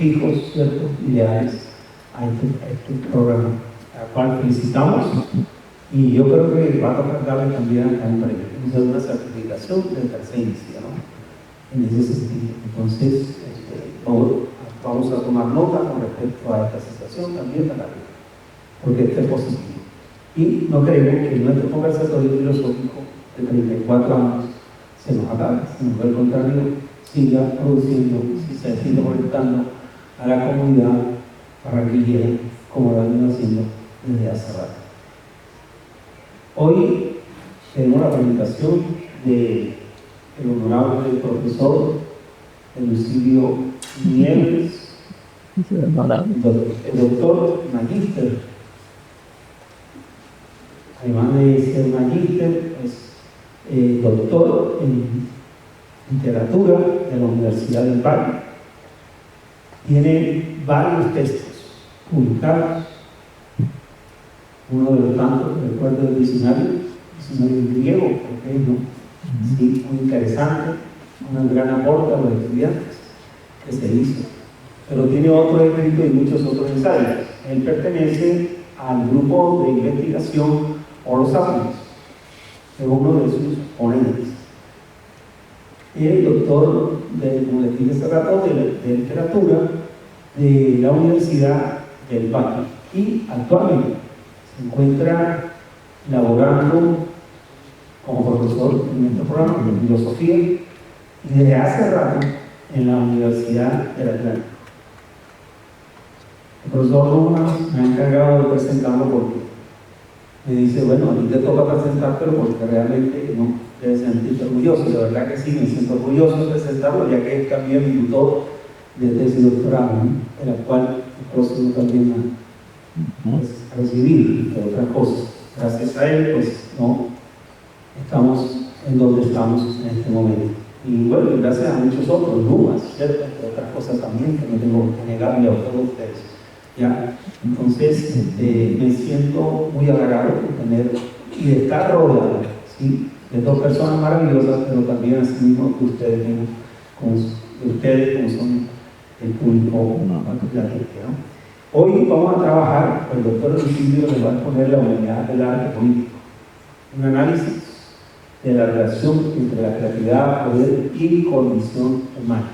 fijos, ¿cierto?, ideales a este programa, al cual felicitamos, y yo creo que va a tocar darle también acá en Perú una certificación del tercer inicio, ¿no?, en ese sentido. Entonces, vamos a tomar nota con respecto a esta situación también para que, porque esté positivo. Y no queremos que nuestro conversatorio filosófico de 34 años se nos acabe, sino por el contrario, siga produciendo, si se sigue conectando a la comunidad barranquillera como lo han venido haciendo desde hace rato. Hoy tenemos la presentación del honorable profesor Elucidio Nieves, el doctor magíster. Además de ser magíster, es doctor en literatura de la Universidad del Valle. Tiene varios textos publicados. Uno de los tantos que recuerdo del diccionario griego, porque no, sí, muy interesante, un gran aporte a los estudiantes que se hizo. Pero tiene otros escritos y muchos otros ensayos. Él pertenece al grupo de investigación Homo sapiens, es uno de sus ponentes. Y el doctor, como les dije hace rato, de literatura de la Universidad del Valle. Y actualmente se encuentra laborando como profesor en nuestro programa de filosofía y desde hace rato en la Universidad del Atlántico. El profesor Rojas me ha encargado de presentarlo porque me dice, bueno, a ti te toca presentar, pero porque realmente no debes sentirte orgulloso. Y la verdad que sí, me siento orgulloso de presentarlo, ya que es también mi tutor de tesis doctoral, ¿no?, en la cual el próximo también a recibir, entre otras cosas. Gracias a él, pues, no estamos en donde estamos en este momento. Y bueno, gracias a muchos otros, Lumas, ¿cierto?, entre otras cosas también, que no tengo que negarle a todos ustedes. ¿Ya? Entonces, me siento muy halagado de tener y de estar rodeado, ¿sí?, de dos personas maravillosas, pero también así mismo de ustedes mismos, como son el público, la gente, ¿no? Hoy vamos a trabajar, el doctor Elucidio les va a exponer la humanidad del arte político, un análisis de la relación entre la creatividad, poder y condición humana.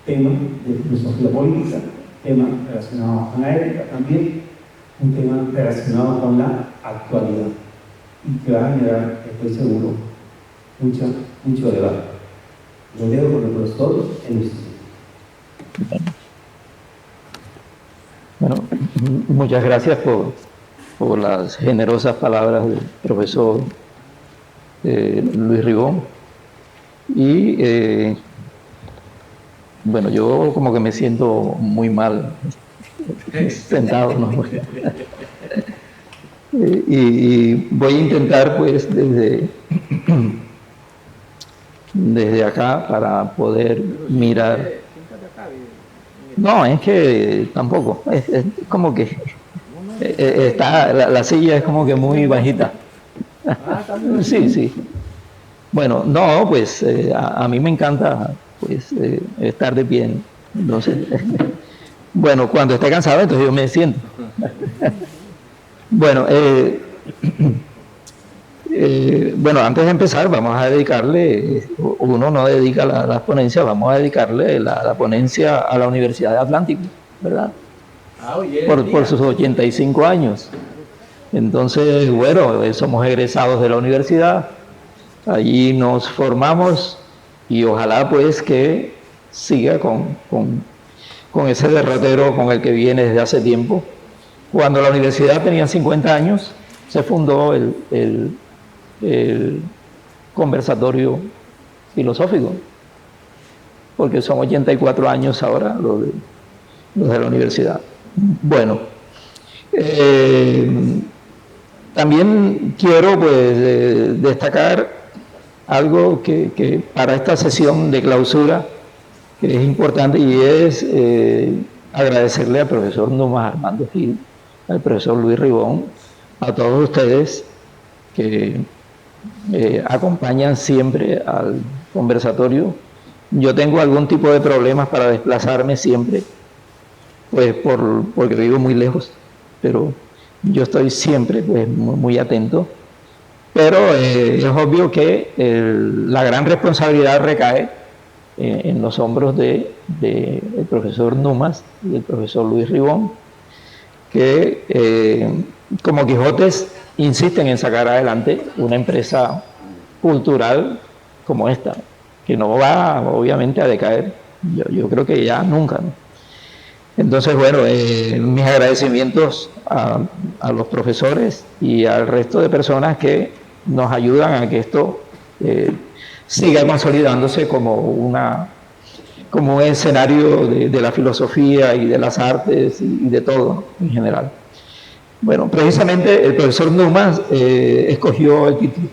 Tema de filosofía política, tema relacionado con la ética también, un tema relacionado con la actualidad y que va a generar, estoy seguro, mucho debate. Lo dejo con el profesor Elucidio. Bueno, muchas gracias por las generosas palabras del profesor Luis Ribón. Y bueno, yo como que me siento muy mal sentado, ¿no? Y voy a intentar pues desde acá para poder mirar. No, es que tampoco, es como que está, la silla es como que muy bajita. Sí. Bueno, no, pues a mí me encanta pues estar de pie. Entonces, bueno, cuando esté cansado, entonces yo me siento. Bueno, bueno, antes de empezar, vamos a dedicarle, uno no dedica las ponencias, vamos a dedicarle la ponencia a la Universidad de Atlántico, ¿verdad? Por sus 85 años. Entonces, bueno, somos egresados de la universidad, allí nos formamos y ojalá pues que siga con ese derrotero con el que viene desde hace tiempo. Cuando la universidad tenía 50 años, se fundó el conversatorio filosófico, porque son 84 años ahora los de la universidad. Bueno, también quiero pues destacar algo que para esta sesión de clausura que es importante, y es agradecerle al profesor Numas Armando Gil, al profesor Luis Ribón, a todos ustedes que acompañan siempre al conversatorio yo tengo algún tipo de problemas para desplazarme siempre, pues porque vivo muy lejos, pero yo estoy siempre pues muy atento. Pero es obvio que la gran responsabilidad recae en los hombros del profesor Numas y el profesor Luis Ribón, que como Quijotes insisten en sacar adelante una empresa cultural como esta, que no va obviamente a decaer, yo creo que ya nunca, ¿no? Entonces, bueno, mis agradecimientos a los profesores y al resto de personas que nos ayudan a que esto siga consolidándose como un escenario de la filosofía y de las artes y de todo en general. Bueno, precisamente el profesor Numas escogió el título.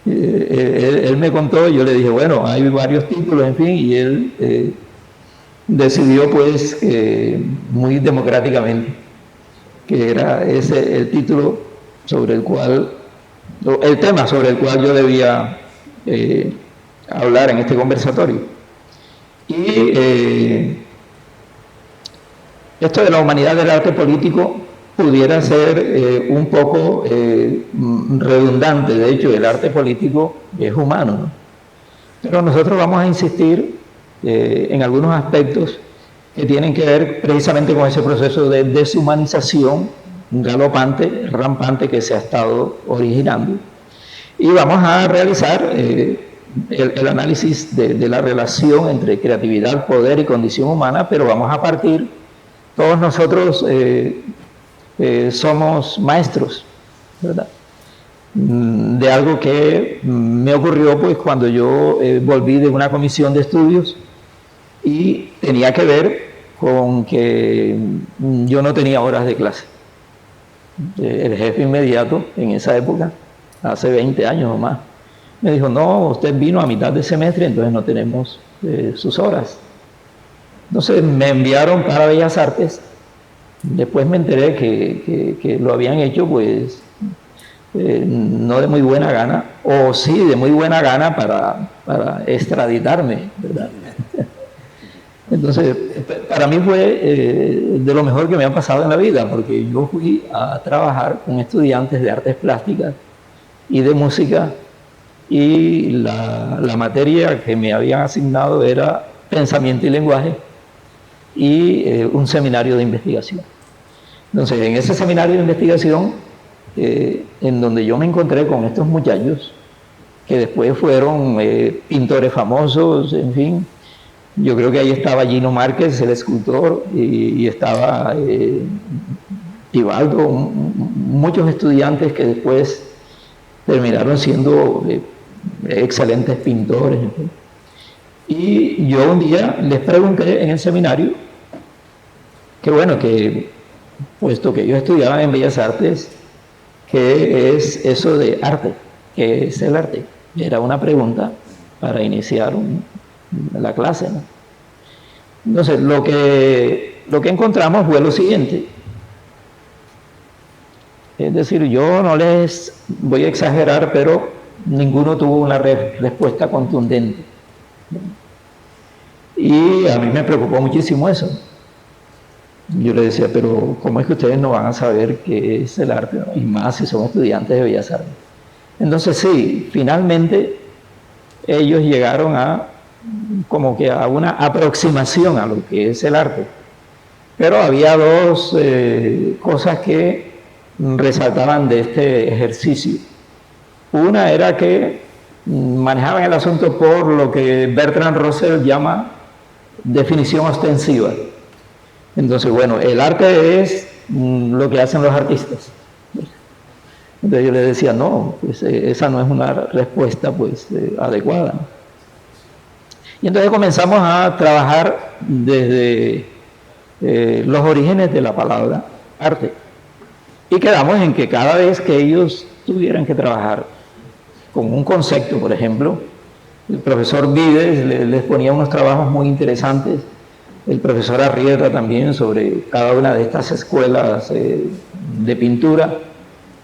Él me contó, yo le dije, bueno, hay varios títulos, en fin, y él decidió pues muy democráticamente que era ese el título sobre el cual, el tema sobre el cual yo debía hablar en este conversatorio. Y esto de la humanidad del arte político pudiera ser un poco redundante. De hecho, el arte político es humano, ¿no? Pero nosotros vamos a insistir en algunos aspectos que tienen que ver precisamente con ese proceso de deshumanización galopante, rampante que se ha estado originando. Y vamos a realizar el análisis de la relación entre creatividad, poder y condición humana, pero vamos a partir, todos nosotros somos maestros, ¿verdad?, de algo que me ocurrió pues cuando yo volví de una comisión de estudios y tenía que ver con que yo no tenía horas de clase. El jefe inmediato en esa época, hace 20 años o más, me dijo, no, usted vino a mitad de semestre, entonces no tenemos sus horas. Entonces me enviaron para Bellas Artes. Después me enteré que lo habían hecho pues no de muy buena gana, o sí de muy buena gana para extraditarme, ¿verdad? Entonces, para mí fue de lo mejor que me ha pasado en la vida, porque yo fui a trabajar con estudiantes de artes plásticas y de música, y la materia que me habían asignado era pensamiento y lenguaje, y un seminario de investigación. Entonces, en ese seminario de investigación, en donde yo me encontré con estos muchachos, que después fueron pintores famosos, en fin. Yo creo que ahí estaba Gino Márquez, el escultor, y estaba Tibaldo, muchos estudiantes que después terminaron siendo excelentes pintores. En fin. Y yo un día les pregunté en el seminario que bueno, que puesto que ellos estudiaban en Bellas Artes, ¿qué es eso de arte? ¿Qué es el arte? Era una pregunta para iniciar la clase, ¿no? Entonces, lo que encontramos fue lo siguiente. Es decir, yo no les voy a exagerar, pero ninguno tuvo una respuesta contundente. Y a mí me preocupó muchísimo eso. Yo le decía, pero ¿cómo es que ustedes no van a saber qué es el arte? Y más si son estudiantes de Bellas Artes. Entonces sí, finalmente ellos llegaron como que a una aproximación a lo que es el arte. Pero había dos cosas que resaltaban de este ejercicio. Una era que manejaban el asunto por lo que Bertrand Russell llama definición ostensiva. Entonces, bueno, el arte es lo que hacen los artistas. Entonces yo le decía, no, pues esa no es una respuesta pues adecuada. Y entonces comenzamos a trabajar desde los orígenes de la palabra arte. Y quedamos en que cada vez que ellos tuvieran que trabajar con un concepto, por ejemplo, el profesor Vives les ponía unos trabajos muy interesantes, el profesor Arrieta también, sobre cada una de estas escuelas de pintura.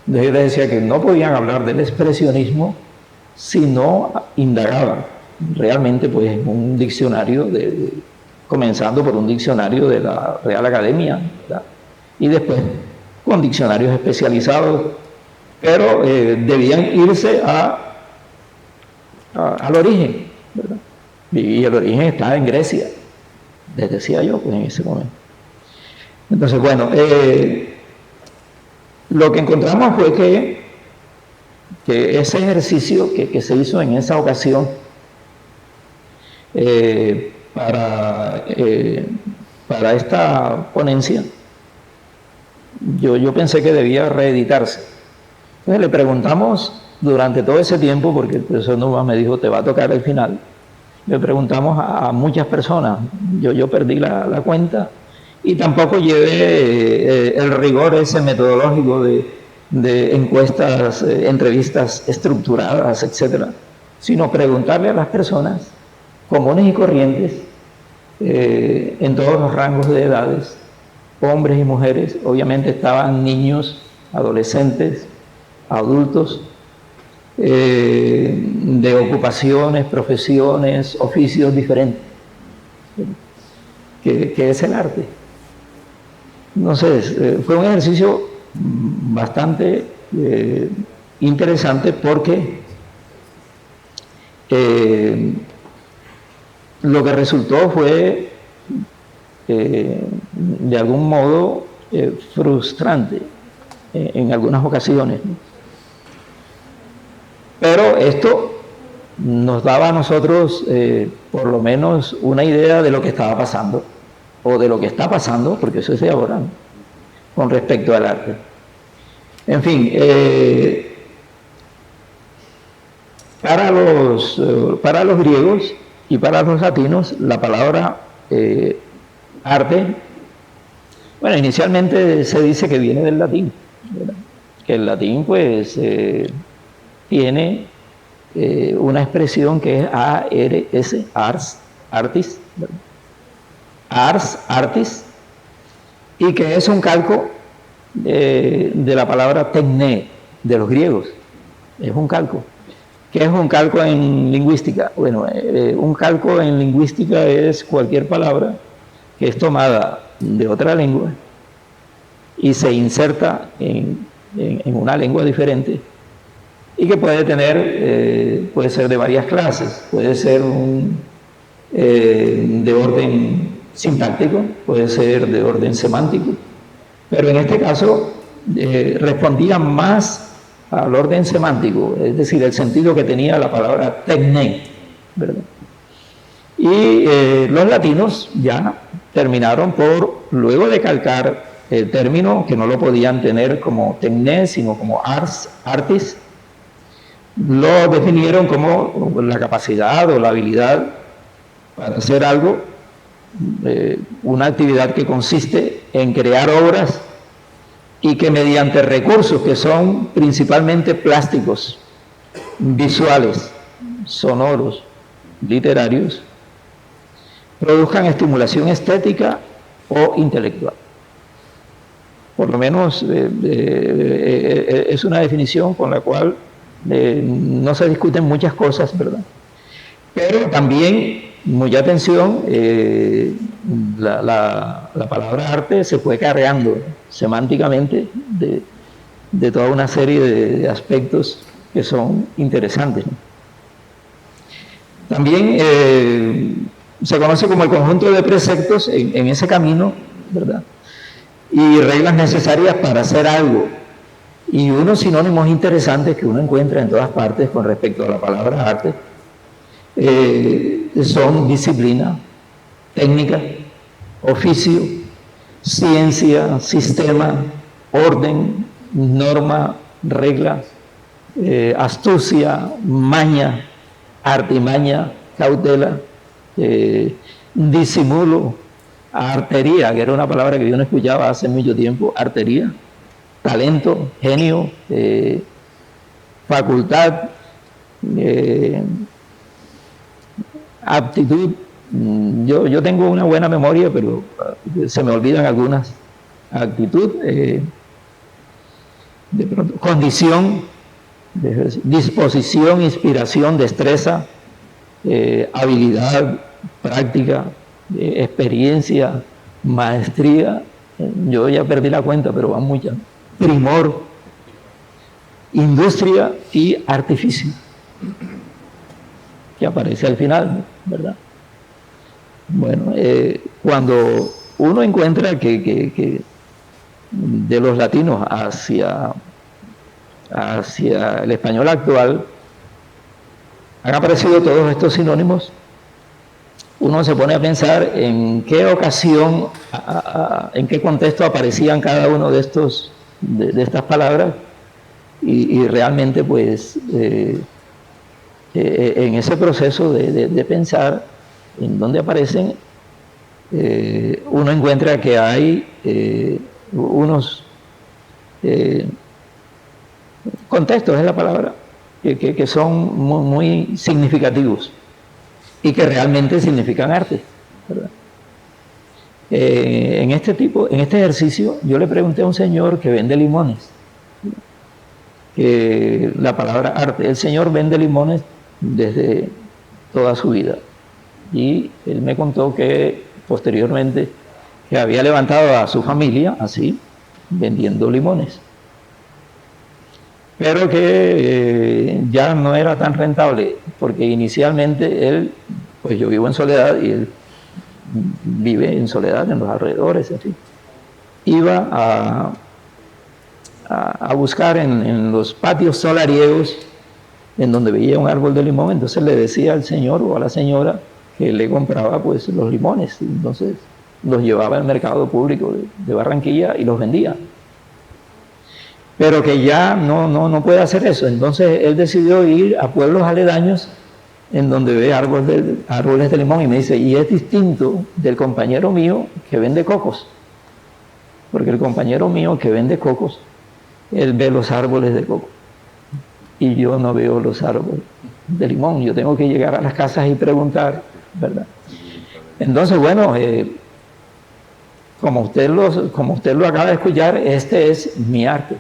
Entonces yo les decía que no podían hablar del expresionismo si no indagaban realmente pues un diccionario, comenzando por un diccionario de la Real Academia, ¿verdad? Y después con diccionarios especializados, pero debían irse al origen, ¿verdad? Y el origen está en Grecia, les decía yo pues, en ese momento. Entonces, bueno, lo que encontramos fue que ese ejercicio que se hizo en esa ocasión para esta ponencia, yo pensé que debía reeditarse. Entonces le preguntamos durante todo ese tiempo, porque el profesor nomás me dijo, te va a tocar el final, le preguntamos a muchas personas, yo perdí la cuenta, y tampoco llevé el rigor ese metodológico de encuestas, entrevistas estructuradas, etcétera, sino preguntarle a las personas comunes y corrientes, en todos los rangos de edades, hombres y mujeres, obviamente estaban niños, adolescentes, adultos, de ocupaciones, profesiones, oficios diferentes, que es el arte. Entonces, fue un ejercicio bastante interesante porque lo que resultó fue de algún modo frustrante en algunas ocasiones, ¿no? Pero esto nos daba a nosotros por lo menos una idea de lo que estaba pasando, o de lo que está pasando, porque eso es de ahora, ¿no?, con respecto al arte. En fin, para los griegos y para los latinos, la palabra arte, bueno, inicialmente se dice que viene del latín, ¿verdad? Que el latín pues tiene una expresión que es A-R-S, ars, artis, ¿verdad? Ars, artis, y que es un calco de la palabra tekne de los griegos. Es un calco. ¿Qué es un calco en lingüística? Bueno, un calco en lingüística es cualquier palabra que es tomada de otra lengua y se inserta en una lengua diferente, y que puede tener, puede ser de varias clases, puede ser de orden sintáctico, puede ser de orden semántico, pero en este caso respondía más al orden semántico, es decir, el sentido que tenía la palabra tekne, ¿verdad? Y los latinos ya terminaron por, luego de calcar el término, que no lo podían tener como tekne, sino como ars, artis, lo definieron como la capacidad o la habilidad para hacer algo, una actividad que consiste en crear obras y que mediante recursos que son principalmente plásticos, visuales, sonoros, literarios, produzcan estimulación estética o intelectual. Por lo menos es una definición con la cual no se discuten muchas cosas, ¿verdad? Pero también, mucha atención, la palabra arte se fue cargando semánticamente de toda una serie de aspectos que son interesantes, ¿no? También se conoce como el conjunto de preceptos en ese camino, ¿verdad? Y reglas necesarias para hacer algo. Y unos sinónimos interesantes que uno encuentra en todas partes con respecto a la palabra arte son disciplina, técnica, oficio, ciencia, sistema, orden, norma, regla, astucia, maña, artimaña, cautela, disimulo, artería, que era una palabra que yo no escuchaba hace mucho tiempo, artería, talento, genio, facultad, aptitud. Yo tengo una buena memoria, pero se me olvidan algunas. Actitud, de pronto, condición, disposición, inspiración, destreza, habilidad, práctica, experiencia, maestría, yo ya perdí la cuenta, pero van muchas, primor, industria y artificio, que aparece al final, ¿verdad? Bueno, cuando uno encuentra que de los latinos hacia el español actual han aparecido todos estos sinónimos, uno se pone a pensar en qué ocasión, en qué contexto aparecían cada uno de estas palabras, y realmente pues en ese proceso de pensar en dónde aparecen, uno encuentra que hay unos contextos, es la palabra, que son muy significativos y que realmente significan arte, ¿verdad? En este ejercicio, yo le pregunté a un señor que vende limones, que la palabra arte, el señor vende limones desde toda su vida, y él me contó que posteriormente que había levantado a su familia así, vendiendo limones, pero que ya no era tan rentable, porque inicialmente él, pues yo vivo en Soledad y él vive en Soledad, en los alrededores, así. Iba a buscar en los patios solariegos en donde veía un árbol de limón, entonces le decía al señor o a la señora que le compraba pues los limones, entonces los llevaba al mercado público de Barranquilla y los vendía. Pero que ya no puede hacer eso, entonces él decidió ir a pueblos aledaños en donde ve árboles de limón, y me dice, y es distinto del compañero mío que vende cocos, porque el compañero mío que vende cocos, él ve los árboles de coco y yo no veo los árboles de limón, yo tengo que llegar a las casas y preguntar, ¿verdad? Entonces, bueno, como usted lo acaba de escuchar, este es mi arte,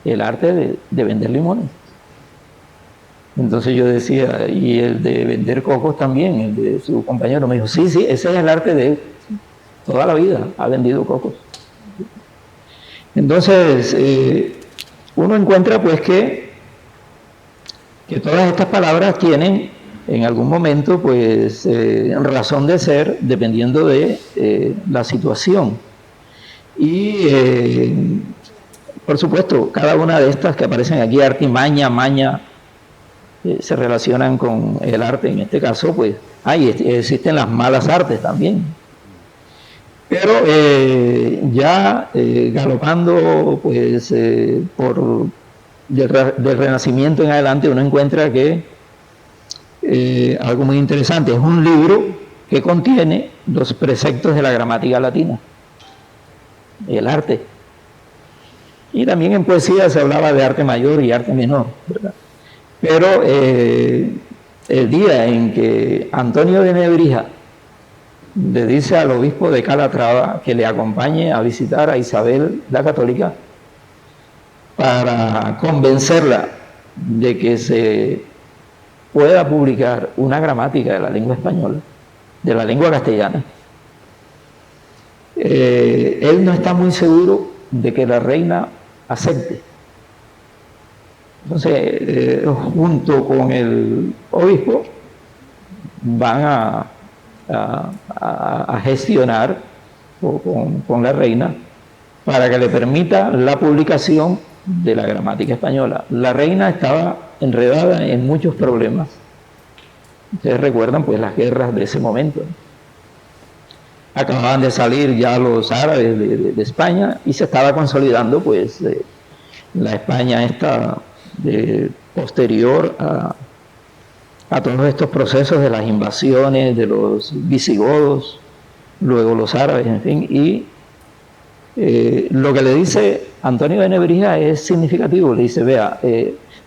el arte de vender limones. Entonces yo decía, y el de vender cocos también, el de su compañero, me dijo, sí, ese es el arte de él, toda la vida ha vendido cocos. Entonces, uno encuentra pues que todas estas palabras tienen en algún momento pues razón de ser dependiendo de la situación. Y por supuesto, cada una de estas que aparecen aquí, artimaña, maña, se relacionan con el arte. En este caso pues existen las malas artes también. Pero ya galopando pues del Renacimiento en adelante, uno encuentra que algo muy interesante, es un libro que contiene los preceptos de la gramática latina, el arte. Y también en poesía se hablaba de arte mayor y arte menor, ¿verdad? Pero el día en que Antonio de Nebrija le dice al obispo de Calatrava que le acompañe a visitar a Isabel la Católica para convencerla de que se pueda publicar una gramática de la lengua española, de la lengua castellana, él no está muy seguro de que la reina acepte. Entonces, junto con el obispo, van a gestionar con la reina para que le permita la publicación de la gramática española. La reina estaba enredada en muchos problemas. Ustedes recuerdan pues las guerras de ese momento. Acababan de salir ya los árabes de España y se estaba consolidando pues la España esta posterior a todos estos procesos de las invasiones de los visigodos, luego los árabes, en fin. Y lo que le dice Antonio de Nebrija es significativo. Le dice, vea,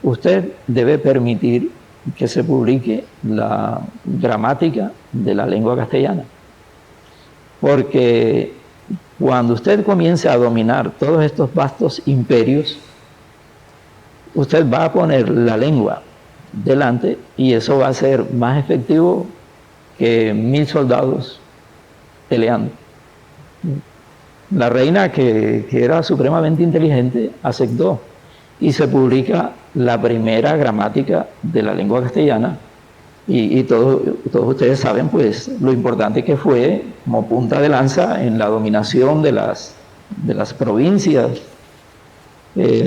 usted debe permitir que se publique la gramática de la lengua castellana, porque cuando usted comience a dominar todos estos vastos imperios, usted va a poner la lengua delante, y eso va a ser más efectivo que 1000 soldados peleando. La reina, que era supremamente inteligente, aceptó, y se publica la primera gramática de la lengua castellana, y todos ustedes saben pues lo importante que fue como punta de lanza en la dominación de las provincias,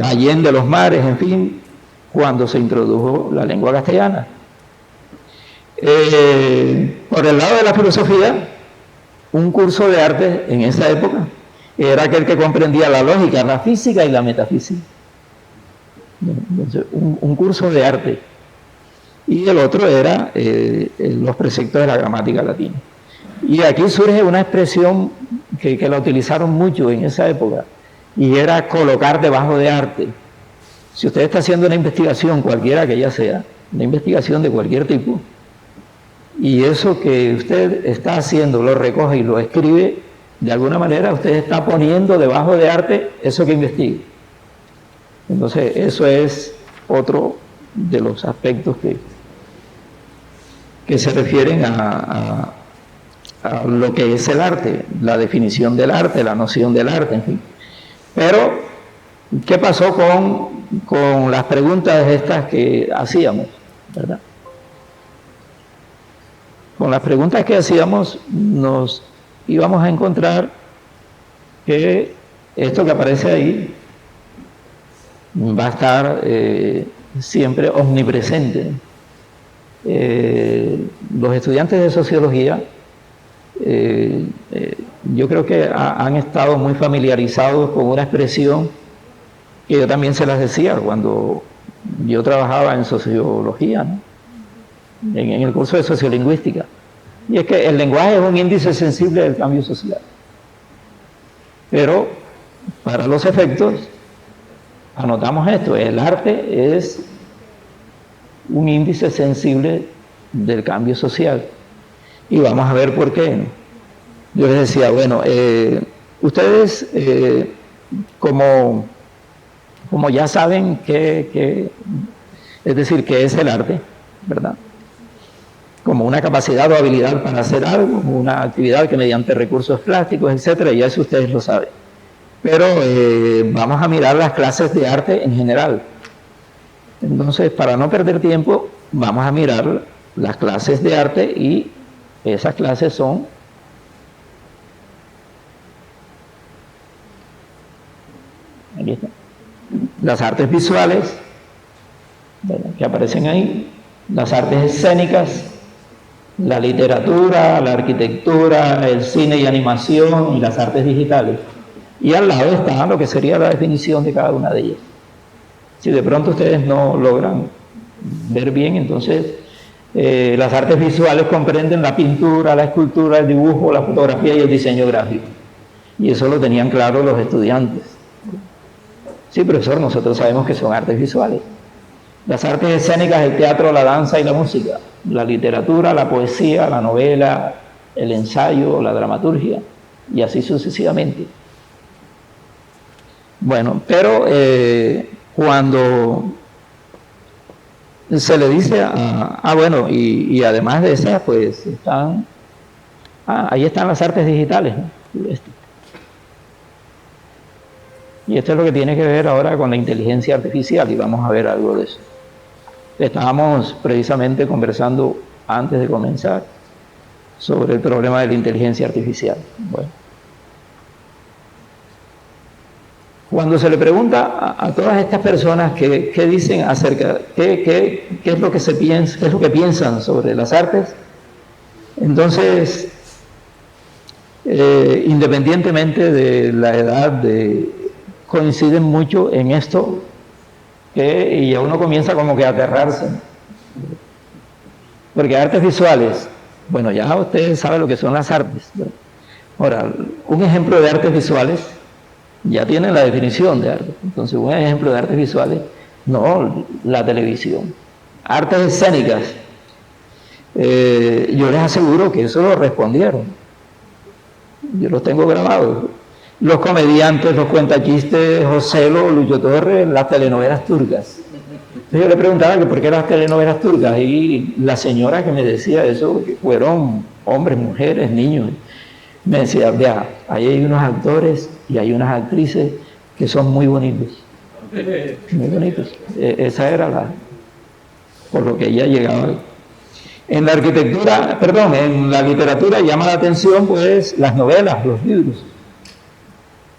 allende los mares, en fin, cuando se introdujo la lengua castellana. Por el lado de la filosofía, un curso de arte en esa época era aquel que comprendía la lógica, la física y la metafísica. Entonces, un curso de arte. Y el otro era los preceptos de la gramática latina. Y aquí surge una expresión que la utilizaron mucho en esa época, y era colocar debajo de arte. Si usted está haciendo una investigación, cualquiera que ella sea, una investigación de cualquier tipo, y eso que usted está haciendo lo recoge y lo escribe, de alguna manera usted está poniendo debajo de arte eso que investiga. Entonces, eso es otro de los aspectos que se refieren a lo que es el arte, la definición del arte, la noción del arte, en fin. Pero, ¿qué pasó con las preguntas estas que hacíamos, verdad? Con las preguntas que hacíamos nos íbamos a encontrar que esto que aparece ahí va a estar siempre omnipresente. Los estudiantes de sociología, yo creo que han estado muy familiarizados con una expresión que yo también se las decía cuando yo trabajaba en sociología, ¿no? en el curso de sociolingüística, y es que el lenguaje es un índice sensible del cambio social, pero para los efectos anotamos esto: el arte es un índice sensible del cambio social, y vamos a ver por qué. Yo les decía, bueno, ustedes como ya saben es decir, qué es el arte, ¿verdad? Como una capacidad o habilidad para hacer algo, una actividad que mediante recursos plásticos, etcétera, y eso ustedes lo saben. Pero vamos a mirar las clases de arte en general. Entonces, para no perder tiempo, vamos a mirar las clases de arte, y esas clases son aquí está, las artes visuales, que aparecen ahí, las artes escénicas, la literatura, la arquitectura, el cine y animación, y las artes digitales. Y al lado está lo que sería la definición de cada una de ellas. Si de pronto ustedes no logran ver bien, entonces las artes visuales comprenden la pintura, la escultura, el dibujo, la fotografía y el diseño gráfico. Y eso lo tenían claro los estudiantes. Sí, profesor, nosotros sabemos que son artes visuales. Las artes escénicas, el teatro, la danza y la música, la literatura, la poesía, la novela, el ensayo, la dramaturgia, y así sucesivamente. Bueno, pero cuando se le dice bueno, y además de esas, pues están, ahí están las artes digitales, ¿no? Y esto es lo que tiene que ver ahora con la inteligencia artificial, y vamos a ver algo de eso. Estábamos precisamente conversando antes de comenzar sobre el problema de la inteligencia artificial. Bueno, cuando se le pregunta a todas estas personas qué dicen acerca, qué es lo que se piensa, qué es lo que piensan sobre las artes, entonces, independientemente de la edad, coinciden mucho en esto, y a uno comienza como que a aterrarse. Porque artes visuales, bueno, ya ustedes saben lo que son las artes. Ahora, un ejemplo de artes visuales, ya tienen la definición de arte. Entonces, un ejemplo de artes visuales, no la televisión. Artes escénicas, yo les aseguro que eso lo respondieron. Yo los tengo grabados. Los comediantes, los cuentachistes, Joselo, Lucho Torres, las telenovelas turcas. Entonces yo le preguntaba que por qué las telenovelas turcas, y la señora que me decía eso, que fueron hombres, mujeres, niños, me decía, vea, ahí hay unos actores y hay unas actrices que son muy bonitos. Muy bonitos. Esa era por lo que ella llegaba. En la arquitectura, perdón, en la literatura llama la atención pues las novelas, los libros.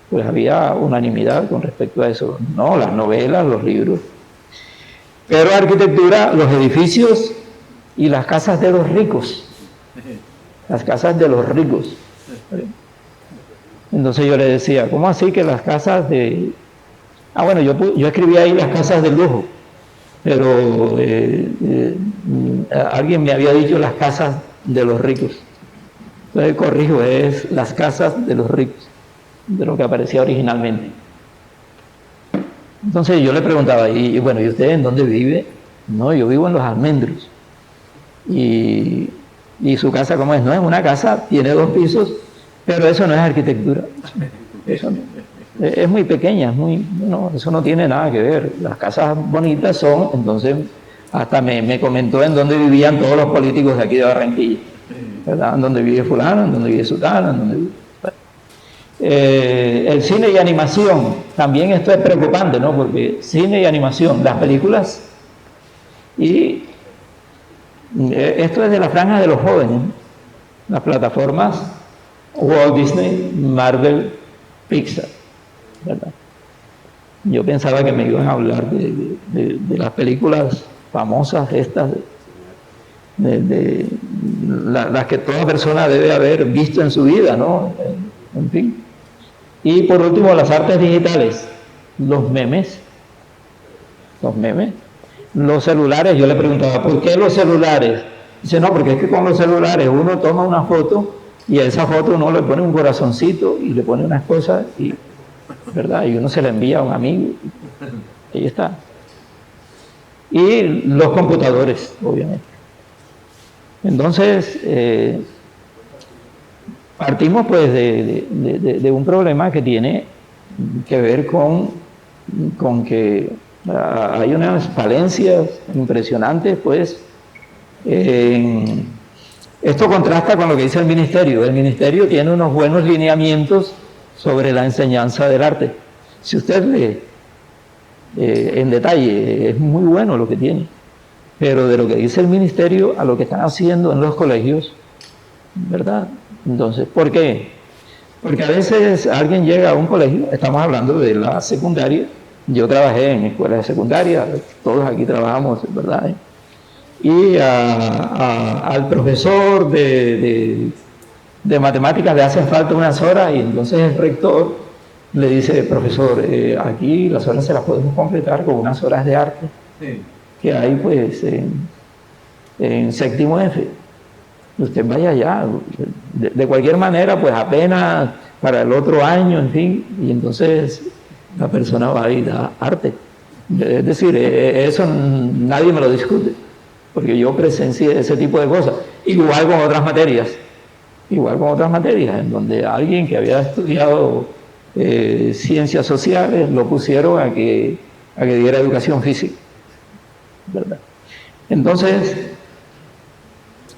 Pues había unanimidad con respecto a eso. No, las novelas, los libros. Pero arquitectura, los edificios y las casas de los ricos. Las casas de los ricos. Entonces yo le decía, ¿cómo así que las casas de...? Ah, bueno, yo escribí ahí las casas de lujo, pero alguien me había dicho las casas de los ricos. Entonces corrijo, es las casas de los ricos, de lo que aparecía originalmente. Entonces yo le preguntaba, y bueno, ¿y usted en dónde vive? No, yo vivo en Los Almendros. ¿Y su casa cómo es? No, es una casa, tiene 2 pisos, pero eso no es arquitectura. Eso no. Es muy pequeña, no, eso no tiene nada que ver. Las casas bonitas son, entonces, hasta me comentó en dónde vivían todos los políticos de aquí de Barranquilla, ¿verdad? En dónde vive fulano, en dónde vive sutana, en dónde vive... el cine y animación, también esto es preocupante, ¿no? Porque cine y animación, las películas, y esto es de la franja de los jóvenes, las plataformas Walt Disney, Marvel, Pixar, ¿verdad? Yo pensaba que me iban a hablar de las películas famosas estas, las que toda persona debe haber visto en su vida, ¿no? En fin. Y por último, las artes digitales, los memes, los celulares. Yo le preguntaba, ¿por qué los celulares? Dice, no, porque es que con los celulares uno toma una foto y a esa foto uno le pone un corazoncito y le pone unas cosas, y, ¿verdad? Y uno se la envía a un amigo, y ahí está. Y los computadores, obviamente. Entonces, partimos pues de un problema que tiene que ver con que hay unas falencias impresionantes, pues. Esto contrasta con lo que dice el ministerio. El ministerio tiene unos buenos lineamientos sobre la enseñanza del arte. Si usted lee en detalle, es muy bueno lo que tiene. Pero de lo que dice el ministerio a lo que están haciendo en los colegios, ¿verdad? Entonces, ¿por qué? Porque a veces alguien llega a un colegio, estamos hablando de la secundaria, yo trabajé en escuelas de secundaria, todos aquí trabajamos, ¿verdad? Y al profesor de matemáticas le hacen falta unas horas, y entonces el rector le dice, profesor, aquí las horas se las podemos completar con unas horas de arte, sí, que hay pues en séptimo F. Usted vaya allá, de cualquier manera, pues apenas para el otro año, en fin, y entonces la persona va a ir a arte. Es decir, eso nadie me lo discute, porque yo presencié ese tipo de cosas, igual con otras materias, en donde alguien que había estudiado ciencias sociales lo pusieron a que diera educación física, ¿verdad? Entonces,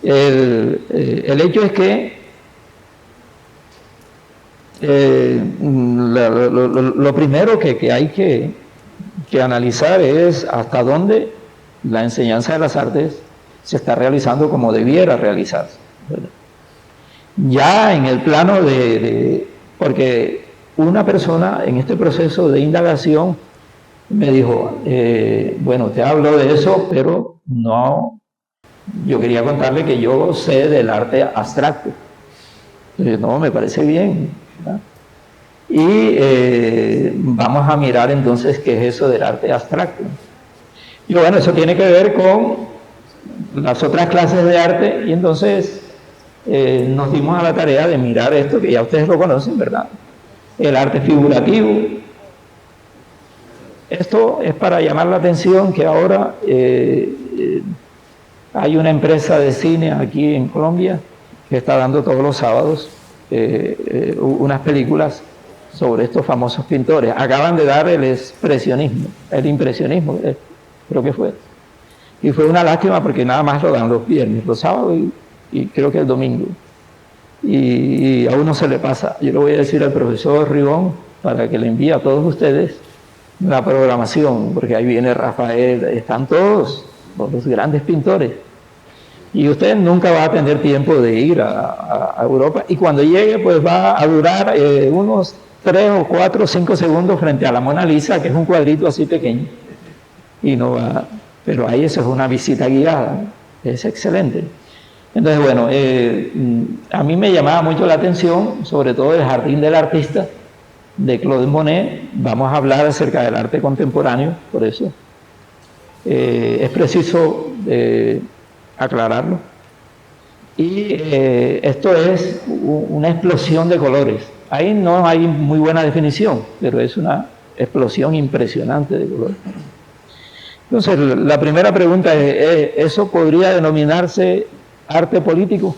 el hecho es que lo primero que hay que analizar es hasta dónde la enseñanza de las artes se está realizando como debiera realizarse, ¿verdad? Ya en el plano porque una persona en este proceso de indagación me dijo, bueno, te hablo de eso, pero no, yo quería contarle que yo sé del arte abstracto. Entonces, no, me parece bien, ¿verdad? Y vamos a mirar entonces qué es eso del arte abstracto. Y bueno, eso tiene que ver con las otras clases de arte, y entonces nos dimos a la tarea de mirar esto, que ya ustedes lo conocen, ¿verdad? El arte figurativo. Esto es para llamar la atención que ahora hay una empresa de cine aquí en Colombia que está dando todos los sábados unas películas sobre estos famosos pintores. Acaban de dar el impresionismo, creo que fue. Y fue una lástima porque nada más lo dan los viernes, los sábados y creo que el domingo. Y a uno se le pasa. Yo le voy a decir al profesor Ribón para que le envíe a todos ustedes la programación, porque ahí viene Rafael, están todos los grandes pintores. Y usted nunca va a tener tiempo de ir a Europa, y cuando llegue pues va a durar unos 3 o 4 o 5 segundos frente a la Mona Lisa, que es un cuadrito así pequeño, y no va, pero ahí eso es una visita guiada, es excelente. Entonces, bueno, a mí me llamaba mucho la atención, sobre todo el Jardín del Artista, de Claude Monet. Vamos a hablar acerca del arte contemporáneo, por eso es preciso aclararlo. Y esto es una explosión de colores. Ahí no hay muy buena definición, pero es una explosión impresionante de colores. Entonces, la primera pregunta es, ¿eso podría denominarse arte político?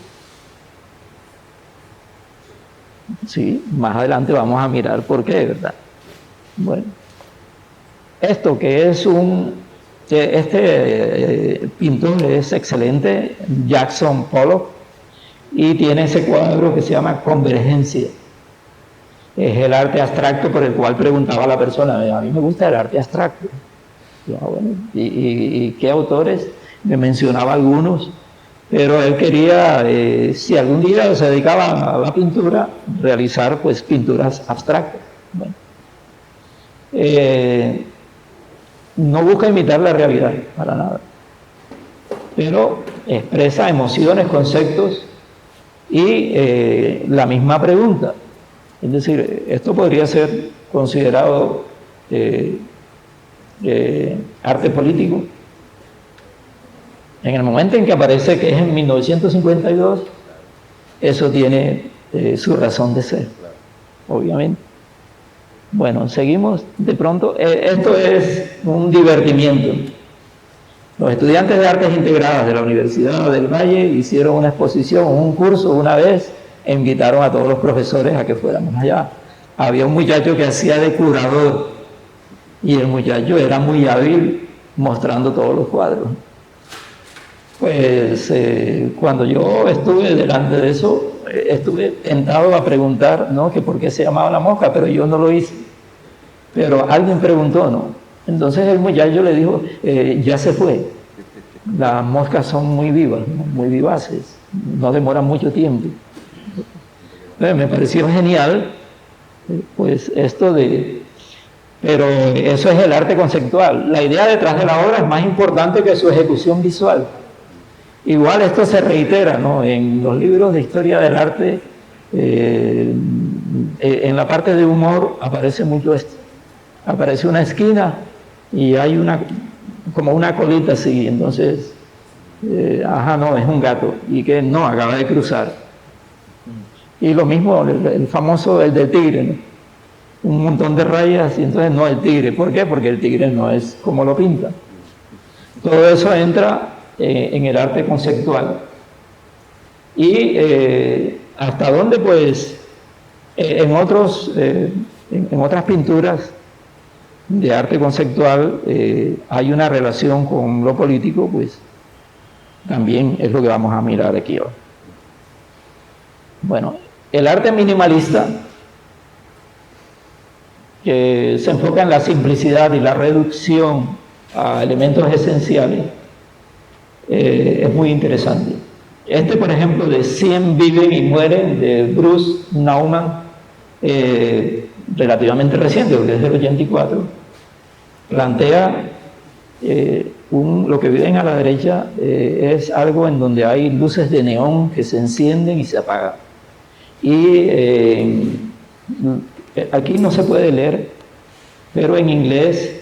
Sí, más adelante vamos a mirar por qué, ¿verdad? Bueno, esto que es este pintor es excelente, Jackson Pollock, y tiene ese cuadro que se llama Convergencia. Es el arte abstracto por el cual preguntaba la persona, a mí me gusta el arte abstracto. Bueno, ¿y qué autores? Me mencionaba algunos, pero él quería, si algún día se dedicaba a la pintura, realizar pues pinturas abstractas. Bueno, no busca imitar la realidad, para nada, pero expresa emociones, conceptos y la misma pregunta. Es decir, esto podría ser considerado arte político. En el momento en que aparece que es en 1952, eso tiene su razón de ser, obviamente. Bueno, seguimos de pronto. Esto es un divertimiento. Los estudiantes de Artes Integradas de la Universidad del Valle hicieron una exposición, un curso una vez, e invitaron a todos los profesores a que fuéramos allá. Había un muchacho que hacía de curador, y el muchacho era muy hábil mostrando todos los cuadros. Pues cuando yo estuve delante de eso, estuve tentado a preguntar, ¿no?, que por qué se llamaba la mosca, pero yo no lo hice. Pero alguien preguntó, ¿no? Entonces el muchacho le dijo, ya se fue. Las moscas son muy vivas, ¿no?, muy vivaces, no demoran mucho tiempo. Entonces, me pareció genial, pues esto de... Pero eso es el arte conceptual. La idea detrás de la obra es más importante que su ejecución visual. Igual esto se reitera, ¿no?, en los libros de historia del arte, en la parte de humor aparece mucho esto. Aparece una esquina y hay como una colita así, entonces, no, es un gato, y que no, acaba de cruzar. Y lo mismo, el famoso, el del tigre, ¿no?, un montón de rayas, y entonces no el tigre. ¿Por qué? Porque el tigre no es como lo pinta. Todo eso entra en el arte conceptual. Y hasta dónde, pues, en otras pinturas de arte conceptual hay una relación con lo político, pues también es lo que vamos a mirar aquí ahora. Bueno, el arte minimalista, que se enfoca en la simplicidad y la reducción a elementos esenciales, es muy interesante. Este, por ejemplo, de 100 viven y mueren, de Bruce Nauman, relativamente reciente, porque es del 84, plantea lo que ven a la derecha es algo en donde hay luces de neón que se encienden y se apagan. Y aquí no se puede leer, pero en inglés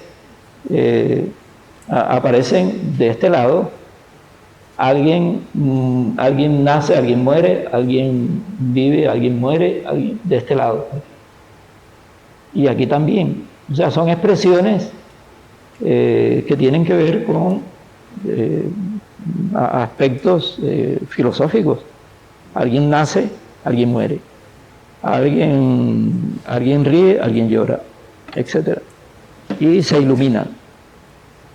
aparecen de este lado: alguien nace, alguien muere, alguien vive, alguien muere, alguien, de este lado. Y aquí también. O sea, son expresiones que tienen que ver con aspectos filosóficos. Alguien nace, alguien muere. Alguien ríe, alguien llora, etc. Y se ilumina.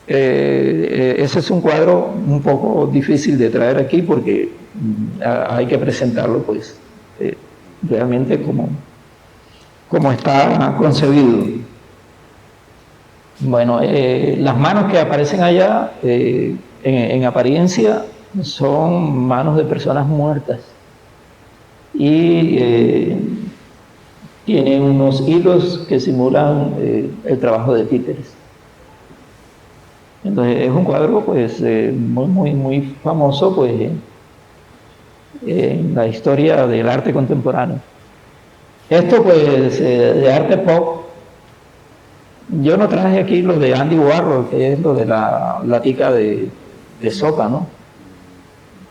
ese es un cuadro un poco difícil de traer aquí porque hay que presentarlo pues realmente como está concebido. Bueno, las manos que aparecen allá en apariencia son manos de personas muertas y tienen unos hilos que simulan el trabajo de títeres. Entonces es un cuadro pues muy famoso pues en la historia del arte contemporáneo. Esto pues de arte pop, yo no traje aquí lo de Andy Warhol, que es lo de la latica de sopa, ¿no?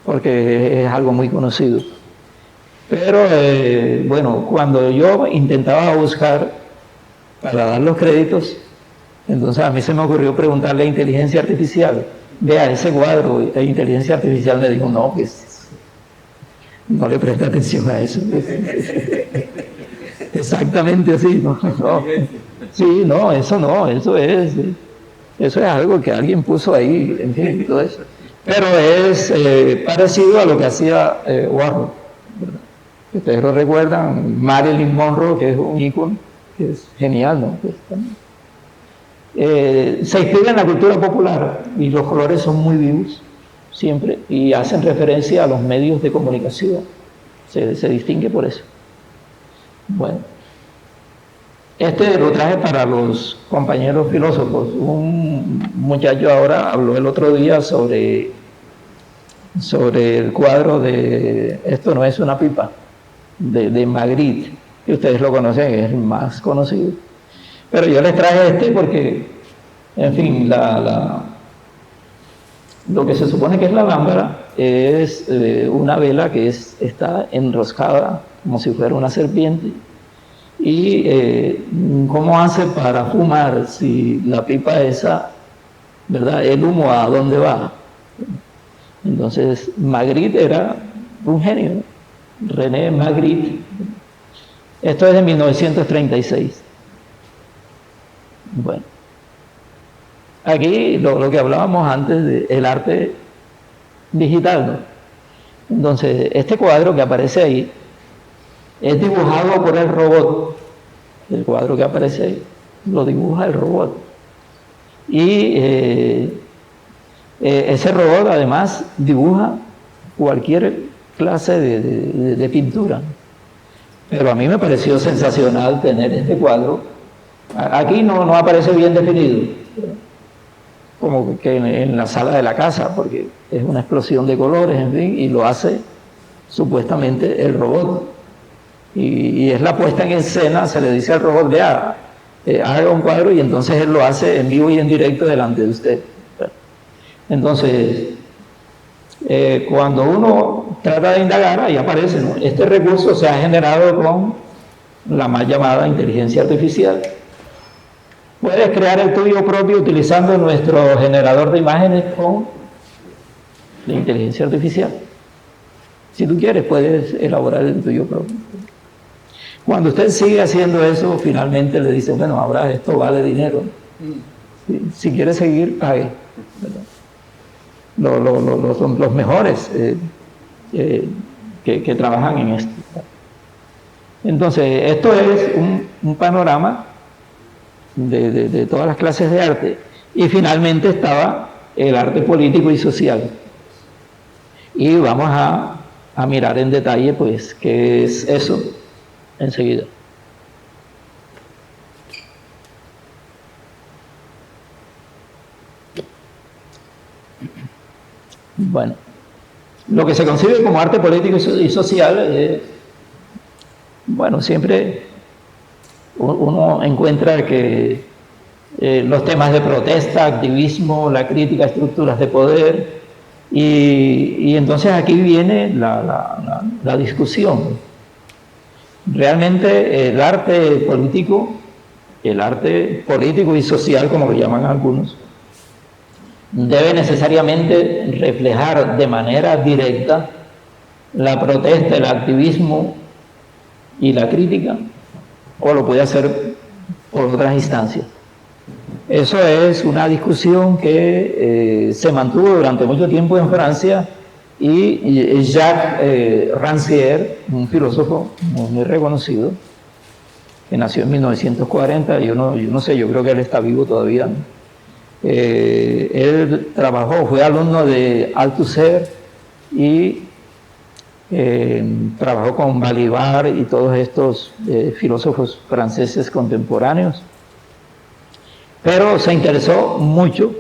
Porque es algo muy conocido. Pero bueno, cuando yo intentaba buscar para dar los créditos, entonces a mí se me ocurrió preguntarle a inteligencia artificial, vea ese cuadro, la inteligencia artificial me dijo, no, pues no le presta atención a eso. Exactamente así, no. Sí, no, eso es algo que alguien puso ahí, en fin, todo eso. Pero es parecido a lo que hacía Warhol, ¿verdad? Ustedes lo recuerdan, Marilyn Monroe, que es un ícono, que es genial, ¿no? Pues, se inspira en la cultura popular y los colores son muy vivos, siempre, y hacen referencia a los medios de comunicación. Se distingue por eso. Bueno, este lo traje para los compañeros filósofos. Un muchacho ahora habló el otro día sobre el cuadro de Esto no es una pipa, de Magritte, que ustedes lo conocen, es el más conocido. Pero yo les traje este porque, en fin, lo que se supone que es la lámpara es una vela que está enroscada como si fuera una serpiente. Y cómo hace para fumar si la pipa esa, ¿verdad? El humo a dónde va. Entonces Magritte era un genio, ¿no? René Magritte. Esto es de 1936. Bueno, aquí lo que hablábamos antes del arte digital, ¿no? Entonces este cuadro que aparece ahí es dibujado por el robot. El cuadro que aparece ahí lo dibuja el robot. Y ese robot además dibuja cualquier clase de pintura. Pero a mí me pareció sensacional tener este cuadro. Aquí no aparece bien definido, como que en la sala de la casa, porque es una explosión de colores, en fin, y lo hace supuestamente el robot. Y es la puesta en escena, se le dice al robot, vea, haga un cuadro, y entonces él lo hace en vivo y en directo delante de usted. Entonces, cuando uno trata de indagar, ahí aparece, ¿no? Este recurso se ha generado con la mal llamada inteligencia artificial. Puedes crear el tuyo propio utilizando nuestro generador de imágenes con la inteligencia artificial. Si tú quieres, puedes elaborar el tuyo propio. Cuando usted sigue haciendo eso, finalmente le dice, bueno, ahora esto vale dinero. Si quiere seguir, pague. Los mejores que trabajan en esto. Entonces, esto es un panorama de todas las clases de arte. Y finalmente estaba el arte político y social. Y vamos a mirar en detalle, pues, qué es eso enseguida. Bueno, lo que se concibe como arte político y social, bueno, siempre uno encuentra que los temas de protesta, activismo, la crítica a estructuras de poder, y entonces aquí viene la discusión. Realmente el arte político y social, como lo llaman algunos, debe necesariamente reflejar de manera directa la protesta, el activismo y la crítica, o lo puede hacer por otras instancias. Eso es una discusión que se mantuvo durante mucho tiempo en Francia y Jacques Rancière, un filósofo muy reconocido, que nació en 1940, yo no sé, yo creo que él está vivo todavía, ¿no? Él fue alumno de Althusser y trabajó con Balibar y todos estos filósofos franceses contemporáneos, pero se interesó mucho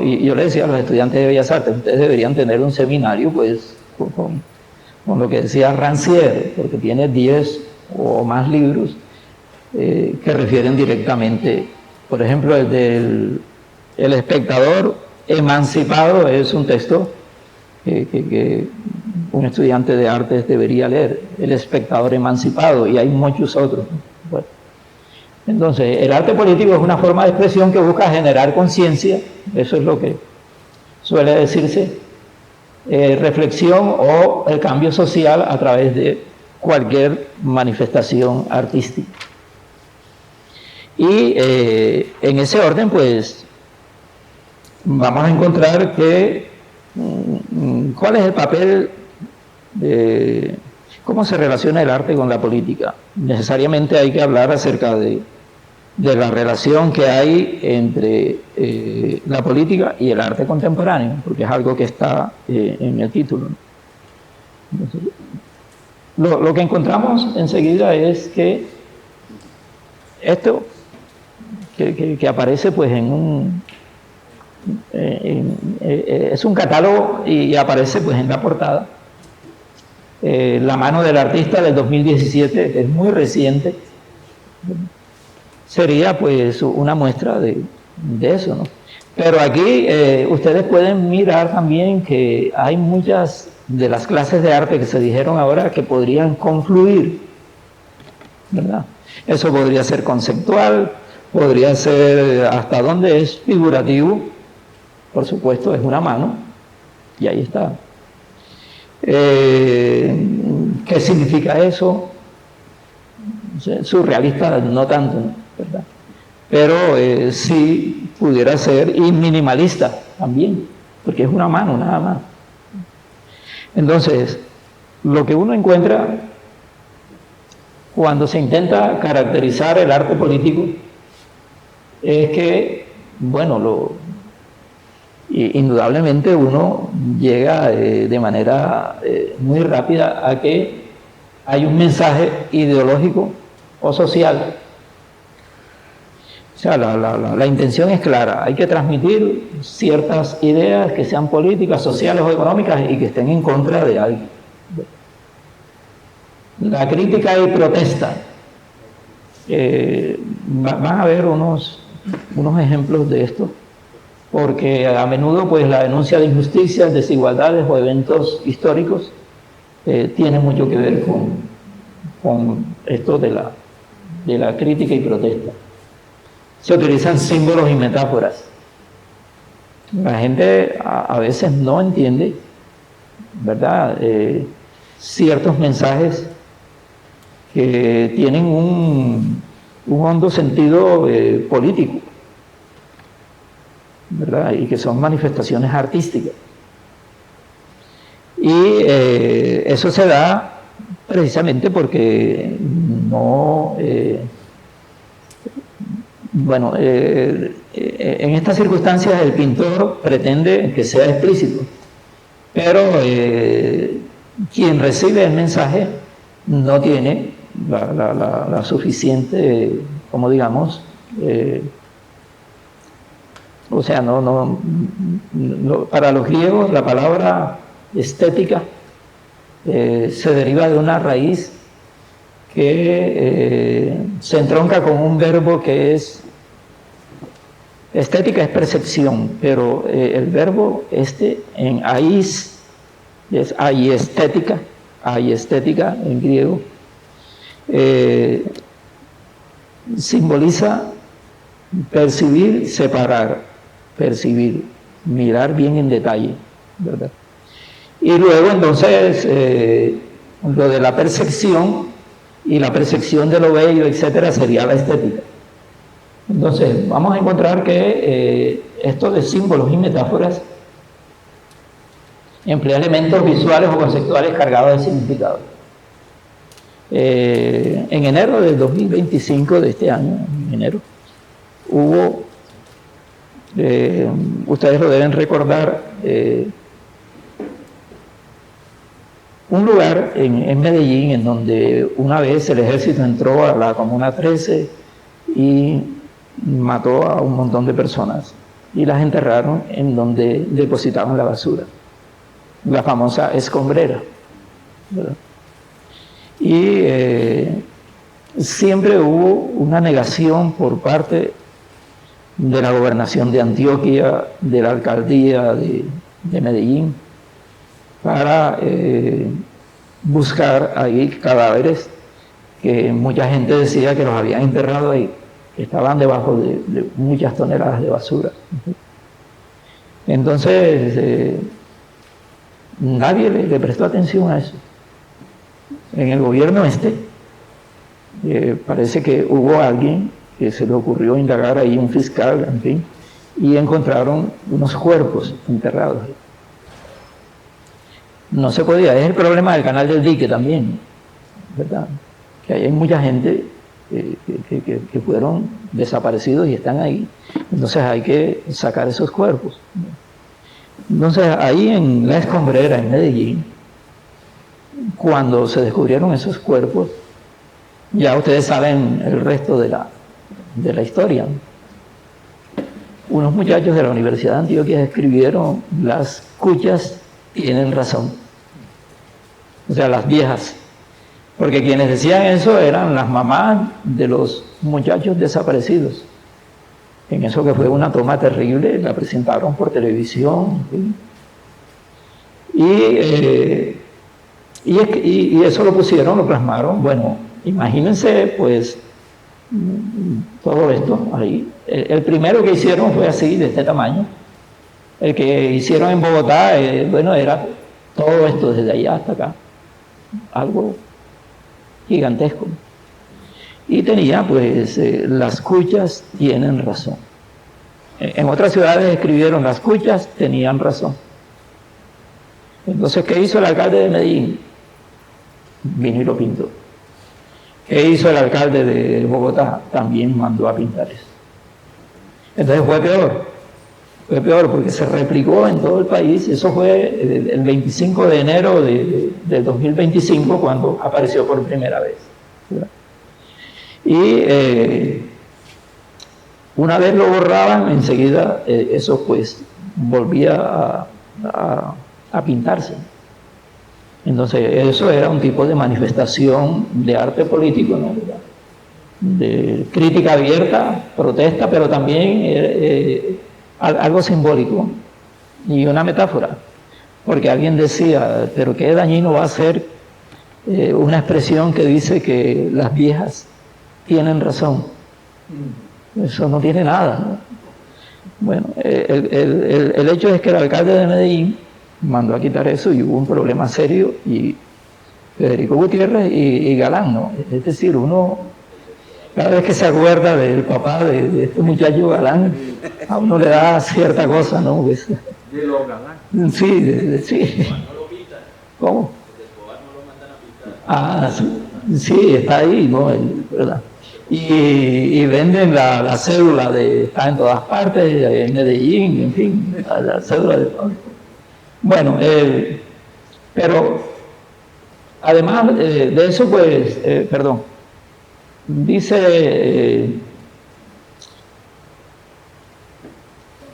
y yo le decía a los estudiantes de Bellas Artes, ustedes deberían tener un seminario pues con lo que decía Rancière, porque tiene 10 o más libros que refieren directamente. Por ejemplo, El espectador emancipado es un texto que un estudiante de artes debería leer, El espectador emancipado, y hay muchos otros. Bueno, entonces, el arte político es una forma de expresión que busca generar conciencia, eso es lo que suele decirse, reflexión o el cambio social a través de cualquier manifestación artística. Y en ese orden, pues, vamos a encontrar que cuál es el papel de cómo se relaciona el arte con la política. Necesariamente hay que hablar acerca de la relación que hay entre la política y el arte contemporáneo, porque es algo que está en el título, ¿no? Entonces, lo que encontramos enseguida es que esto que aparece pues es un catálogo y aparece pues en la portada. La mano del artista del 2017 es muy reciente. Sería pues una muestra de eso, ¿no? Pero aquí ustedes pueden mirar también que hay muchas de las clases de arte que se dijeron ahora que podrían confluir, ¿verdad? Eso podría ser conceptual, podría ser hasta donde es figurativo, por supuesto, es una mano, y ahí está. ¿Qué significa eso? Surrealista no tanto, ¿no? ¿Verdad? Pero sí pudiera ser, y minimalista también, porque es una mano nada más. Entonces, lo que uno encuentra cuando se intenta caracterizar el arte político es que, bueno, indudablemente uno llega de manera muy rápida a que hay un mensaje ideológico o social. O sea, la intención es clara, hay que transmitir ciertas ideas que sean políticas, sociales o económicas y que estén en contra de alguien. La crítica y protesta. Van a ver unos ejemplos de esto, porque a menudo pues la denuncia de injusticias, desigualdades o eventos históricos tiene mucho que ver con esto de la crítica y protesta. Se utilizan símbolos y metáforas. La gente a veces no entiende, ¿verdad? Ciertos mensajes que tienen un hondo sentido político, ¿verdad? Y que son manifestaciones artísticas. Y eso se da precisamente porque no... bueno, en estas circunstancias el pintor pretende que sea explícito, pero quien recibe el mensaje no tiene la suficiente, como digamos, o sea, para los griegos la palabra estética se deriva de una raíz que se entronca con un verbo que es estética, es percepción, pero el verbo en ais es aiestética en griego, simboliza percibir, separar, percibir, mirar bien en detalle, ¿verdad? Y luego entonces lo de la percepción y la percepción de lo bello, etcétera, sería la estética. Entonces, vamos a encontrar que esto de símbolos y metáforas emplea elementos visuales o conceptuales cargados de significado. En enero del 2025 de este año, en enero, hubo, ustedes lo deben recordar, un lugar en Medellín en donde una vez el ejército entró a la Comuna 13 y mató a un montón de personas y las enterraron en donde depositaban la basura, la famosa escombrera, ¿verdad? Y siempre hubo una negación por parte de la gobernación de Antioquia, de la alcaldía de Medellín, para buscar ahí cadáveres que mucha gente decía que los habían enterrado ahí, que estaban debajo de muchas toneladas de basura. Entonces, nadie le prestó atención a eso. En el gobierno parece que hubo alguien que se le ocurrió indagar ahí, un fiscal, en fin, y encontraron unos cuerpos enterrados. No se podía, es el problema del canal del dique también, ¿verdad? Que hay mucha gente que fueron desaparecidos y están ahí, entonces hay que sacar esos cuerpos. Entonces ahí en la escombrera, en Medellín, cuando se descubrieron esos cuerpos, ya ustedes saben el resto de la historia. Unos muchachos de la Universidad de Antioquia escribieron: las cuchas tienen razón. O sea, las viejas. Porque quienes decían eso eran las mamás de los muchachos desaparecidos. En eso que fue una toma terrible, la presentaron por televisión. ¿Sí? Y eso lo pusieron, lo plasmaron. Bueno, imagínense pues todo esto ahí. El primero que hicieron fue así, de este tamaño. El que hicieron en Bogotá, bueno, era todo esto desde allá hasta acá. Algo gigantesco. Y tenía pues, las cuchas tienen razón. En otras ciudades escribieron: las cuchas tenían razón. Entonces, ¿qué hizo el alcalde de Medellín? Vino y lo pintó. ¿Qué hizo el alcalde de Bogotá? También mandó a pintar eso. Entonces fue peor porque se replicó en todo el país. Eso fue el 25 de enero del 2025 cuando apareció por primera vez, ¿verdad? Y una vez lo borraban, enseguida eso pues volvía a pintarse. Entonces eso era un tipo de manifestación de arte político, ¿no? De crítica abierta, protesta, pero también algo simbólico y una metáfora, porque alguien decía: pero qué dañino va a ser una expresión que dice que las viejas tienen razón. Eso no tiene nada, ¿no? Bueno, el hecho es que el alcalde de Medellín mandó a quitar eso y hubo un problema serio, y Federico Gutiérrez y Galán, ¿no? Es decir, uno, cada vez que se acuerda del papá de este muchacho Galán, a uno le da cierta cosa, ¿no? Pues, de los Galán. Sí, sí. ¿Cómo? Ah, sí, está ahí, ¿no? ¿Verdad? Y venden la cédula está en todas partes, en Medellín, en fin, la cédula de... Bueno, pero además de eso, pues, dice,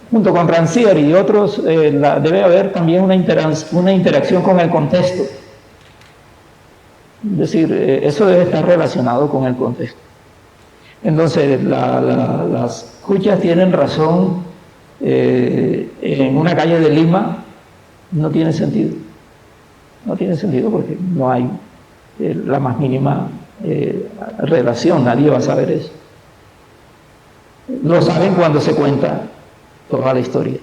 junto con Rancière y otros, debe haber también una interacción con el contexto. Es decir, eso debe estar relacionado con el contexto. Entonces, las cuchas tienen razón en una calle de Lima. No tiene sentido. No tiene sentido porque no hay la más mínima relación. Nadie va a saber eso. Lo saben cuando se cuenta toda la historia,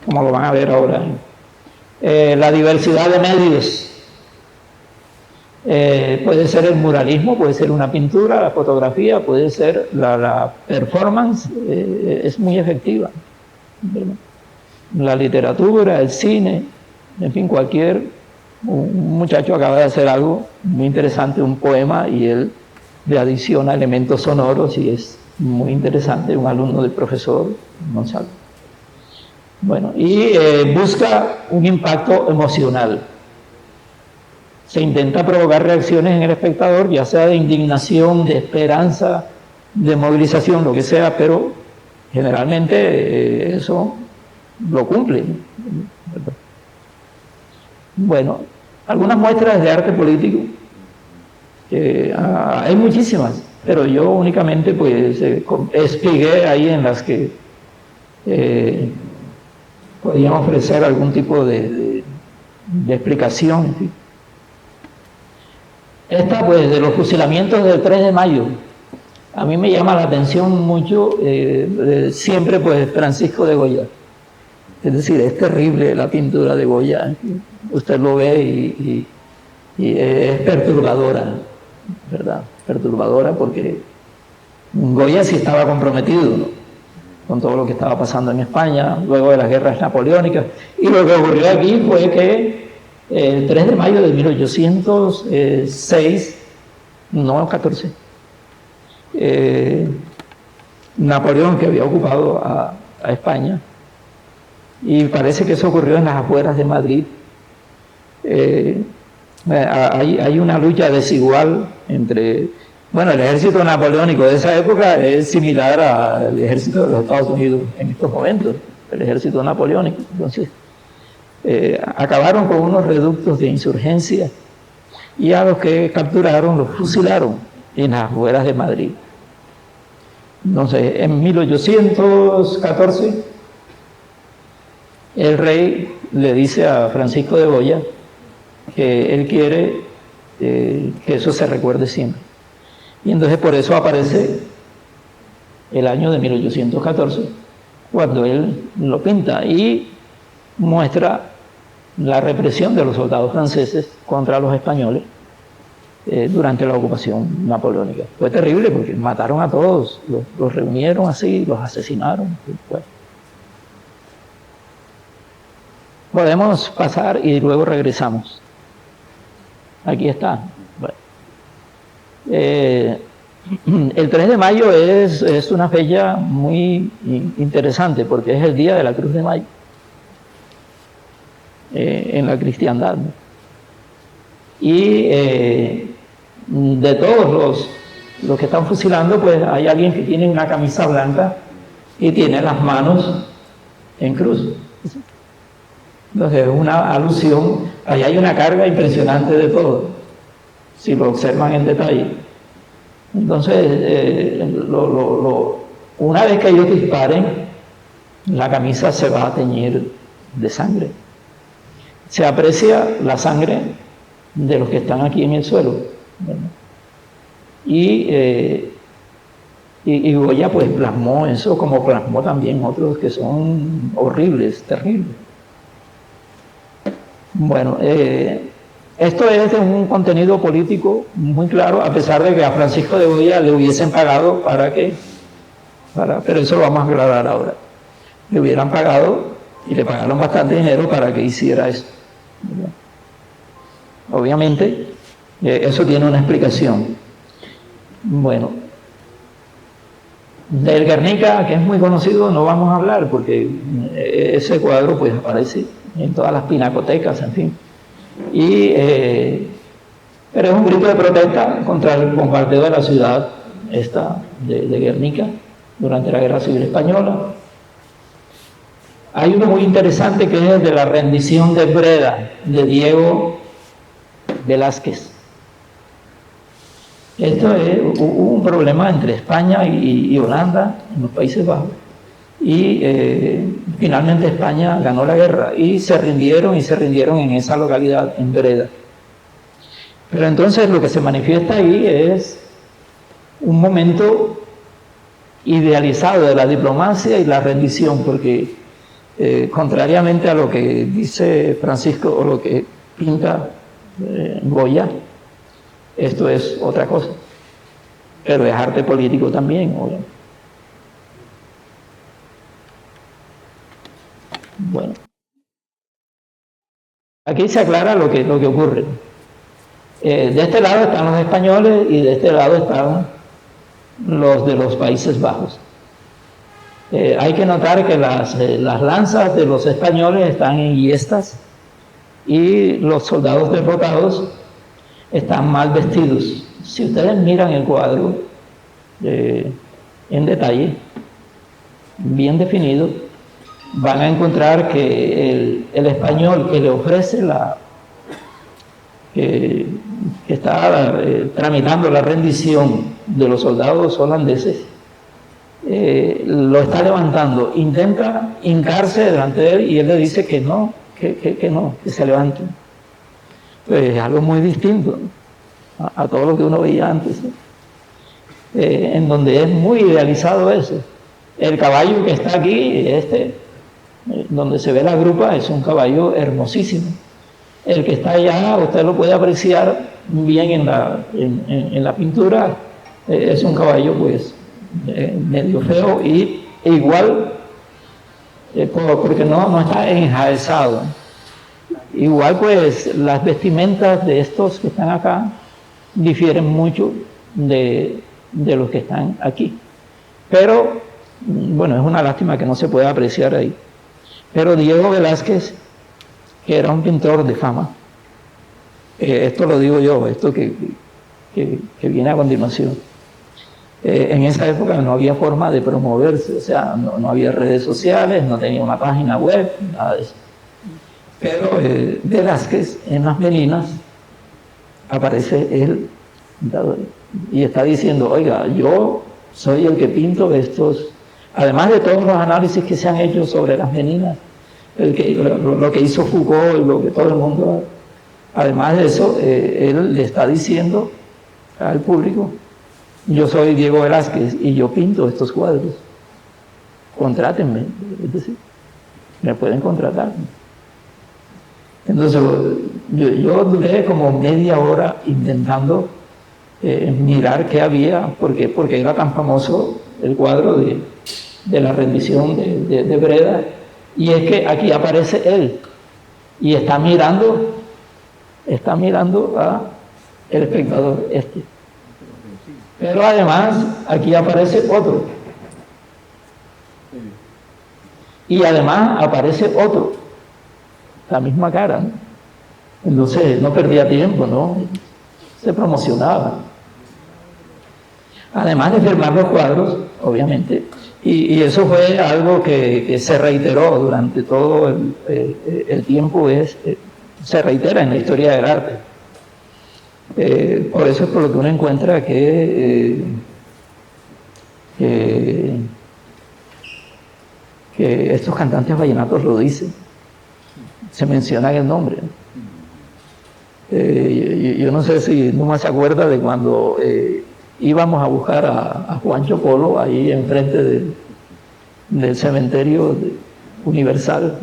como lo van a ver ahora. La diversidad de medios. Puede ser el muralismo, puede ser una pintura, la fotografía, puede ser la performance, es muy efectiva, ¿verdad? La literatura, el cine, en fin, un muchacho acaba de hacer algo muy interesante, un poema, y él le adiciona elementos sonoros y es muy interesante, un alumno del profesor Gonzalo. Bueno, y busca un impacto emocional. Se intenta provocar reacciones en el espectador, ya sea de indignación, de esperanza, de movilización, lo que sea, pero generalmente eso lo cumple. Bueno, algunas muestras de arte político, hay muchísimas, pero yo únicamente pues expliqué ahí en las que podían ofrecer algún tipo de explicación. En fin. Esta pues de los fusilamientos del 3 de mayo, a mí me llama la atención mucho siempre pues Francisco de Goya. Es decir, es terrible la pintura de Goya, usted lo ve y es perturbadora, ¿verdad? Perturbadora porque Goya sí estaba comprometido, ¿no?, con todo lo que estaba pasando en España, luego de las guerras napoleónicas, y lo que ocurrió aquí fue que el 3 de mayo de 1806, no 14, Napoleón, que había ocupado a España, y parece que eso ocurrió en las afueras de Madrid, hay una lucha desigual entre, bueno, el ejército napoleónico de esa época es similar al ejército de los Estados Unidos en estos momentos, el ejército napoleónico. Entonces, acabaron con unos reductos de insurgencia y a los que capturaron los fusilaron en las afueras de Madrid. Entonces, en 1814, el rey le dice a Francisco de Goya que él quiere que eso se recuerde siempre. Y entonces por eso aparece el año de 1814, cuando él lo pinta y muestra la represión de los soldados franceses contra los españoles durante la ocupación napoleónica. Fue terrible porque mataron a todos, los reunieron así, los asesinaron. Pues. Podemos pasar y luego regresamos. Aquí está. Bueno. El 3 de mayo es una fecha muy interesante porque es el día de la Cruz de Mayo en la cristiandad, ¿no? Y de todos los que están fusilando, pues hay alguien que tiene una camisa blanca y tiene las manos en cruz. Entonces es una alusión, ahí hay una carga impresionante de todo, si lo observan en detalle. Entonces, una vez que ellos disparen, la camisa se va a teñir de sangre. Se aprecia la sangre de los que están aquí en el suelo, ¿verdad? Y Goya pues plasmó eso, como plasmó también otros que son horribles, terribles. Bueno, esto es de un contenido político muy claro, a pesar de que a Francisco de Goya le hubiesen pagado pero eso lo vamos a aclarar ahora. Le hubieran pagado y le pagaron bastante dinero para que hiciera eso, ¿verdad? Obviamente, eso tiene una explicación. Bueno, del Guernica, que es muy conocido, no vamos a hablar porque ese cuadro pues aparece en todas las pinacotecas, en fin. Pero es un grito de protesta contra el bombardeo de la ciudad esta de Guernica durante la Guerra Civil Española. Hay uno muy interesante que es el de la rendición de Breda, de Diego Velázquez. Hubo un problema entre España y Holanda en los Países Bajos. Y finalmente España ganó la guerra y se rindieron en esa localidad, en Breda. Pero entonces lo que se manifiesta ahí es un momento idealizado de la diplomacia y la rendición, porque contrariamente a lo que dice Francisco o lo que pinta Goya, esto es otra cosa. Pero es arte político también, obviamente. Bueno, aquí se aclara lo que ocurre. De este lado están los españoles y de este lado están los de los Países Bajos. Hay que notar que las lanzas de los españoles están en hiestas y los soldados derrotados están mal vestidos. Si ustedes miran el cuadro en detalle, bien definido, van a encontrar que el español que le ofrece que está tramitando la rendición de los soldados holandeses, lo está levantando, intenta hincarse delante de él y él le dice que no, que se levante. Pues es algo muy distinto a todo lo que uno veía antes, ¿no? En donde es muy idealizado eso. El caballo que está aquí, donde se ve la grupa, es un caballo hermosísimo. El que está allá, usted lo puede apreciar bien en la pintura, es un caballo pues medio feo e igual, porque no está enjaezado. Igual pues las vestimentas de estos que están acá difieren mucho de los que están aquí. Pero, bueno, es una lástima que no se pueda apreciar ahí. Pero Diego Velázquez, que era un pintor de fama, esto lo digo yo, esto que viene a continuación, en esa época no había forma de promoverse, o sea, no había redes sociales, no tenía una página web, nada de eso. Pero Velázquez, en las Meninas, aparece él y está diciendo, oiga, yo soy el que pinto estos, además de todos los análisis que se han hecho sobre las Meninas, lo que hizo Foucault y lo que todo el mundo, además de eso, él le está diciendo al público, yo soy Diego Velázquez y yo pinto estos cuadros, contrátenme, es decir, me pueden contratar. Entonces yo duré como media hora intentando mirar qué había, porque era tan famoso el cuadro de la rendición de Breda, y es que aquí aparece él y está mirando a el espectador este. Pero además aquí aparece otro. Y además aparece otro, la misma cara, ¿no? Entonces no perdía tiempo, ¿no? Se promocionaba. Además de firmar los cuadros, obviamente, y eso fue algo que se reiteró durante todo el tiempo, se reitera en la historia del arte. Por eso es por lo que uno encuentra que estos cantantes vallenatos lo dicen, se menciona el nombre. Yo no sé si no más se acuerda de cuando íbamos a buscar a Juancho Polo ahí enfrente del cementerio Universal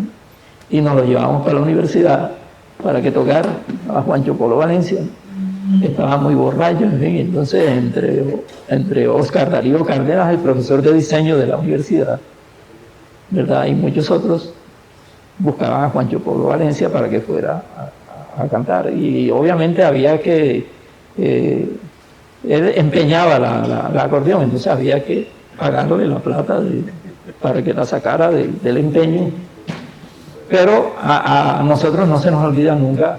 y nos lo llevamos para la universidad para que tocara a Juancho Polo Valencia. Estaba muy borracho, en fin, entonces entre Oscar Darío Cárdenas, el profesor de diseño de la universidad, ¿verdad? Y muchos otros buscaban a Juancho Polo Valencia para que fuera a cantar. Y obviamente había que, él empeñaba la acordeón, entonces había que pagarle la plata para que la sacara del empeño. Pero a nosotros no se nos olvida nunca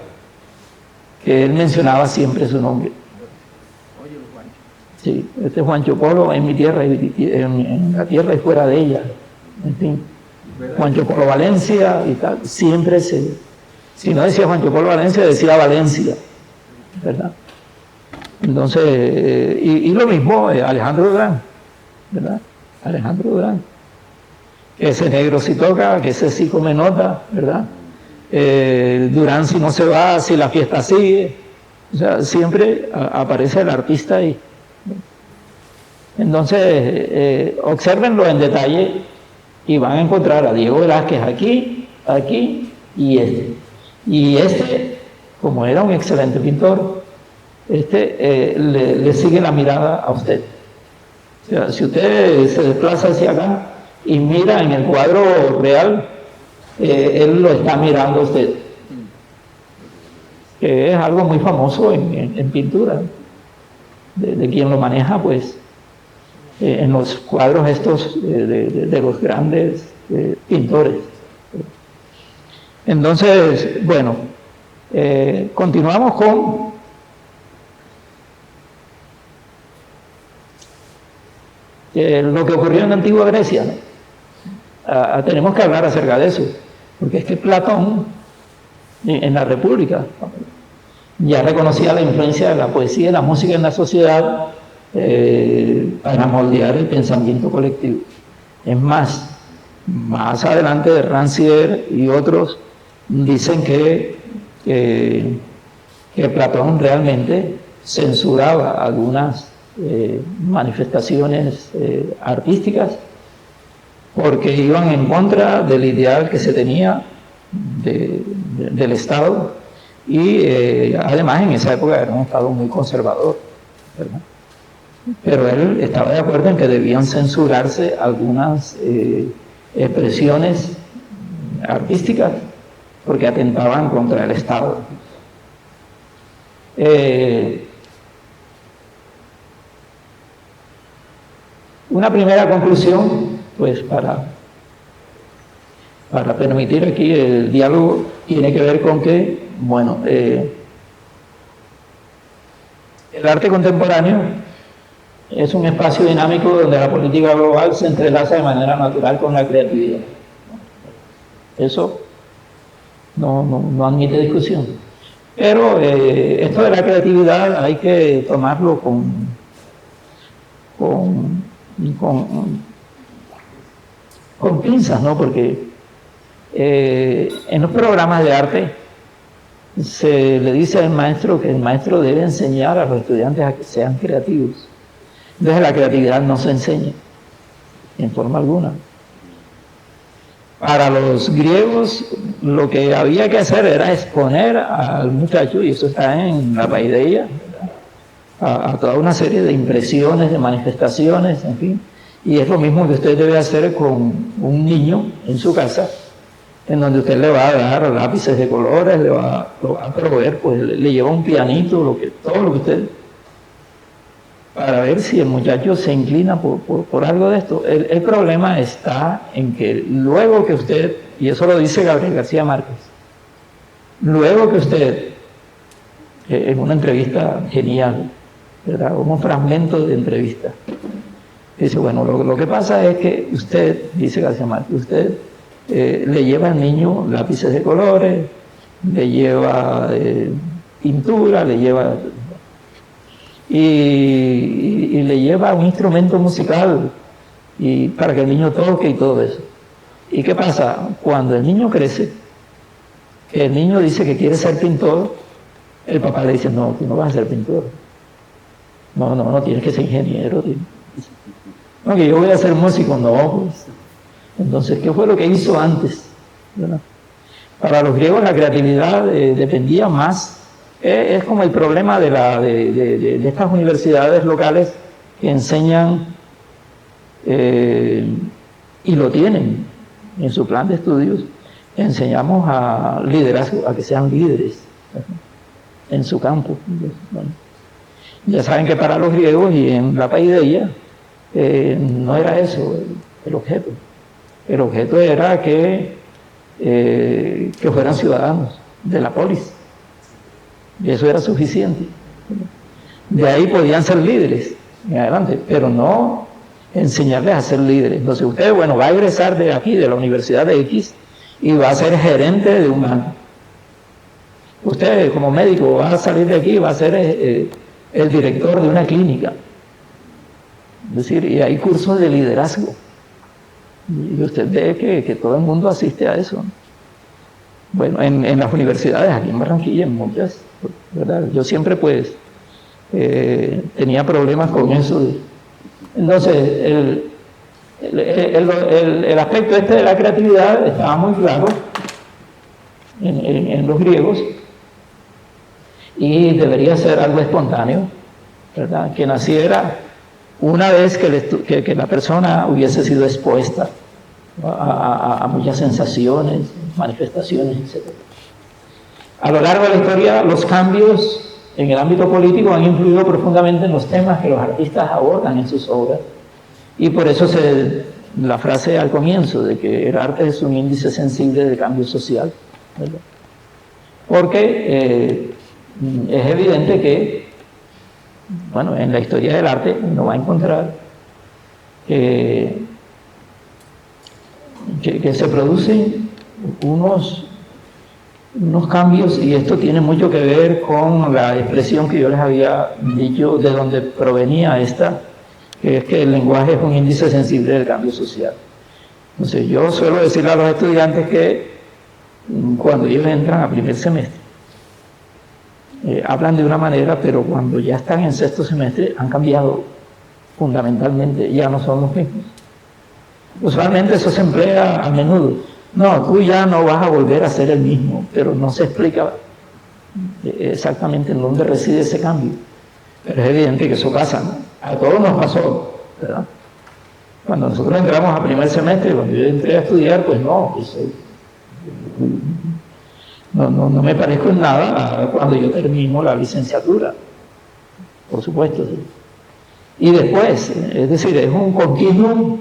que él mencionaba siempre su nombre. Sí, este es Juancho Polo en mi tierra, en la tierra y fuera de ella. En fin, Juancho Polo Valencia y tal, siempre si no decía Juancho Polo Valencia, decía Valencia, ¿verdad? Entonces, y lo mismo Alejandro Durán, ¿verdad? Alejandro Durán, que ese negro sí toca, que ese sí come nota, ¿verdad? Durán si no se va, si la fiesta sigue, o sea, siempre aparece el artista ahí. Entonces, obsérvenlo en detalle y van a encontrar a Diego Velázquez aquí y este. Y este, como era un excelente pintor, le sigue la mirada a usted. O sea, si usted se desplaza hacia acá y mira en el cuadro real, él lo está mirando a usted. Que es algo muy famoso en pintura. De quien lo maneja, pues, en los cuadros estos de los grandes pintores. Entonces, bueno, continuamos con lo que ocurrió en la antigua Grecia, ¿no? Tenemos que hablar acerca de eso, porque es que Platón, en la República, ya reconocía la influencia de la poesía y la música en la sociedad para moldear el pensamiento colectivo. Es más adelante Rancière y otros dicen que Platón realmente censuraba algunas manifestaciones artísticas porque iban en contra del ideal que se tenía del Estado y además en esa época era un Estado muy conservador, ¿verdad? Pero él estaba de acuerdo en que debían censurarse algunas expresiones artísticas porque atentaban contra el Estado. Una primera conclusión, pues para permitir aquí el diálogo, tiene que ver con que, bueno, el arte contemporáneo es un espacio dinámico donde la política global se entrelaza de manera natural con la creatividad. Eso no admite discusión. Pero esto de la creatividad hay que tomarlo con pinzas, ¿no? Porque en los programas de arte se le dice al maestro que el maestro debe enseñar a los estudiantes a que sean creativos. Entonces la creatividad no se enseña en forma alguna. Para los griegos lo que había que hacer era exponer al muchacho, y eso está en la Paideia, a toda una serie de impresiones, de manifestaciones, en fin. Y es lo mismo que usted debe hacer con un niño en su casa, en donde usted le va a dar lápices de colores, lo va a proveer, pues le lleva un pianito, todo lo que usted, para ver si el muchacho se inclina por algo de esto. El problema está en que luego que usted, y eso lo dice Gabriel García Márquez, luego que usted, en una entrevista genial, ¿verdad? Un fragmento de entrevista, dice, bueno, lo que pasa es que usted, dice García Márquez, usted le lleva al niño lápices de colores, le lleva pintura, le lleva... Y le lleva un instrumento musical y para que el niño toque y todo eso. ¿Y qué pasa? Cuando el niño crece, que el niño dice que quiere ser pintor, el papá le dice, no, tú no vas a ser pintor. No, tienes que ser ingeniero. No, que yo voy a ser músico, no. Pues. Entonces, ¿qué fue lo que hizo antes? ¿Verdad? Para los griegos la creatividad dependía más. Es como el problema de estas universidades locales que enseñan, y lo tienen en su plan de estudios, enseñamos a liderazgo, a que sean líderes en su campo. Bueno, ya saben que para los griegos y en la Paideia no era eso el objeto. El objeto era que fueran ciudadanos de la polis. Y eso era suficiente. De ahí podían ser líderes en adelante, pero no enseñarles a ser líderes. Entonces usted, bueno, va a egresar de aquí, de la Universidad de X, y va a ser gerente de un banco. Usted, como médico, va a salir de aquí y va a ser el director de una clínica. Es decir, y hay cursos de liderazgo. Y usted ve que todo el mundo asiste a eso. Bueno, en las universidades, aquí en Barranquilla, en muchas, ¿verdad? Yo siempre, pues, tenía problemas con eso. Entonces, el aspecto este de la creatividad estaba muy claro en los griegos. y debería ser algo espontáneo, ¿verdad? Que naciera una vez que la persona hubiese sido expuesta a muchas sensaciones, manifestaciones, etc. A lo largo de la historia, los cambios en el ámbito político han influido profundamente en los temas que los artistas abordan en sus obras. Y por eso la frase al comienzo de que el arte es un índice sensible de cambio social, ¿verdad? Porque es evidente que, bueno, en la historia del arte uno va a encontrar que se producen unos cambios, y esto tiene mucho que ver con la expresión que yo les había dicho de donde provenía esta, que es que el lenguaje es un índice sensible del cambio social. Entonces yo suelo decirle a los estudiantes que cuando ellos entran a primer semestre hablan de una manera, pero cuando ya están en sexto semestre han cambiado fundamentalmente, ya no son los mismos. Usualmente eso se emplea a menudo. No, tú ya no vas a volver a ser el mismo, pero no se explica exactamente en dónde reside ese cambio. Pero es evidente que eso pasa, ¿no? A todos nos pasó, ¿verdad? Cuando nosotros entramos a primer semestre, cuando yo entré a estudiar, pues no, no me parezco en nada a cuando yo termino la licenciatura, por supuesto. ¿Sí? Y después, es decir, es un continuum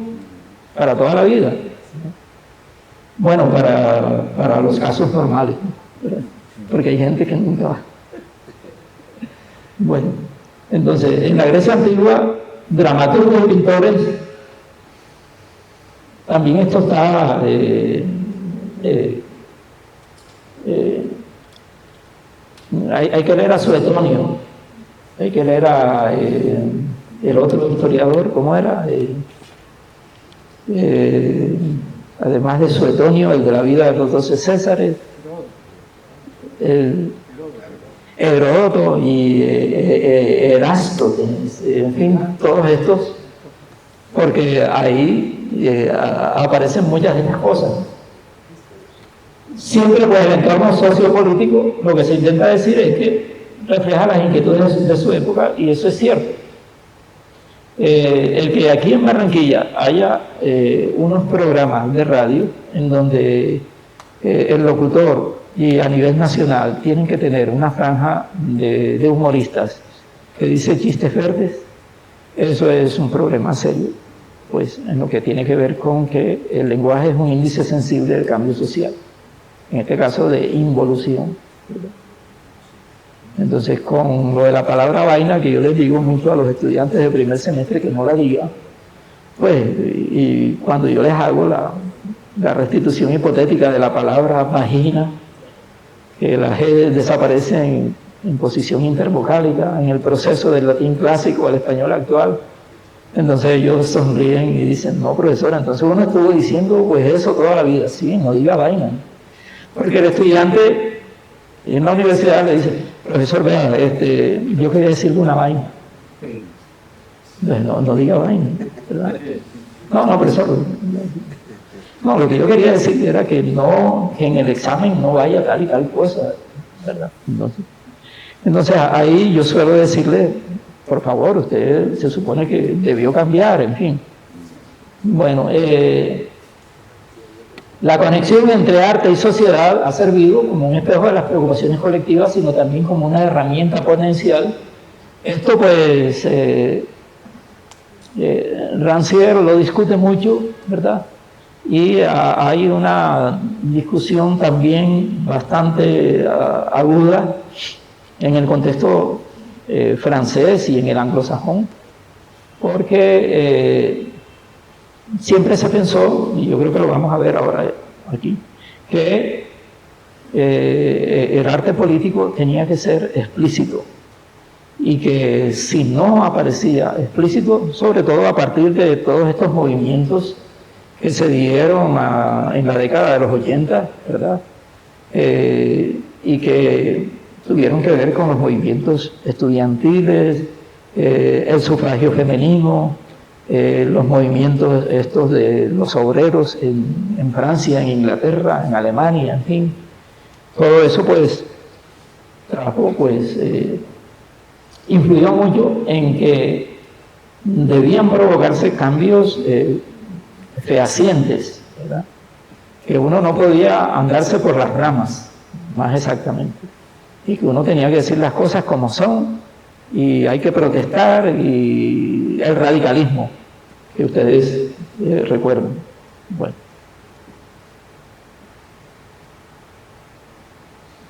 para toda la vida. Bueno, para los casos normales, ¿verdad? Porque hay gente que nunca va. Bueno, entonces, en la Grecia antigua, dramaturgos y pintores, también esto está hay que leer a Suetonio, hay que leer a el otro historiador, ¿cómo era? Además de Suetonio, el de la vida de los 12 Césares, Heródoto y Erastótenes, en fin, todos estos, porque ahí aparecen muchas de estas cosas. Siempre por el entorno sociopolítico lo que se intenta decir es que refleja las inquietudes de su época, y eso es cierto. El que aquí en Barranquilla haya unos programas de radio en donde el locutor y a nivel nacional tienen que tener una franja de humoristas que dice chistes verdes, eso es un problema serio, pues en lo que tiene que ver con que el lenguaje es un índice sensible del cambio social, en este caso de involución, ¿verdad? Entonces, con lo de la palabra vaina, que yo les digo mucho a los estudiantes de primer semestre que no la digan, pues, y cuando yo les hago la restitución hipotética de la palabra vagina, que la G desaparece en posición intervocálica, en el proceso del latín clásico al español actual, entonces ellos sonríen y dicen, no, profesora, entonces uno estuvo diciendo pues eso toda la vida. Sí, no diga vaina. Porque el estudiante en la universidad le dice, profesor, vea, yo quería decirle una vaina. Entonces, no diga vaina, ¿verdad? No, profesor. No, lo que yo quería decir era que en el examen no vaya tal y tal cosa, ¿verdad? Entonces ahí yo suelo decirle, por favor, usted se supone que debió cambiar, en fin. Bueno, la conexión entre arte y sociedad ha servido como un espejo de las preocupaciones colectivas, sino también como una herramienta potencial. Esto pues Rancière lo discute mucho, ¿verdad? Y hay una discusión también bastante aguda en el contexto francés y en el anglosajón, porque siempre se pensó, y yo creo que lo vamos a ver ahora aquí, que el arte político tenía que ser explícito, y que si no aparecía explícito, sobre todo a partir de todos estos movimientos que se dieron en la década de los 80, ¿verdad? Y que tuvieron que ver con los movimientos estudiantiles, el sufragio femenino, los movimientos estos de los obreros en Francia, en Inglaterra, en Alemania, en fin. Todo eso pues trajo, pues, influyó mucho en que debían provocarse cambios fehacientes, ¿verdad? Que uno no podía andarse por las ramas, más exactamente, y que uno tenía que decir las cosas como son, y hay que protestar, y el radicalismo, que ustedes recuerdan.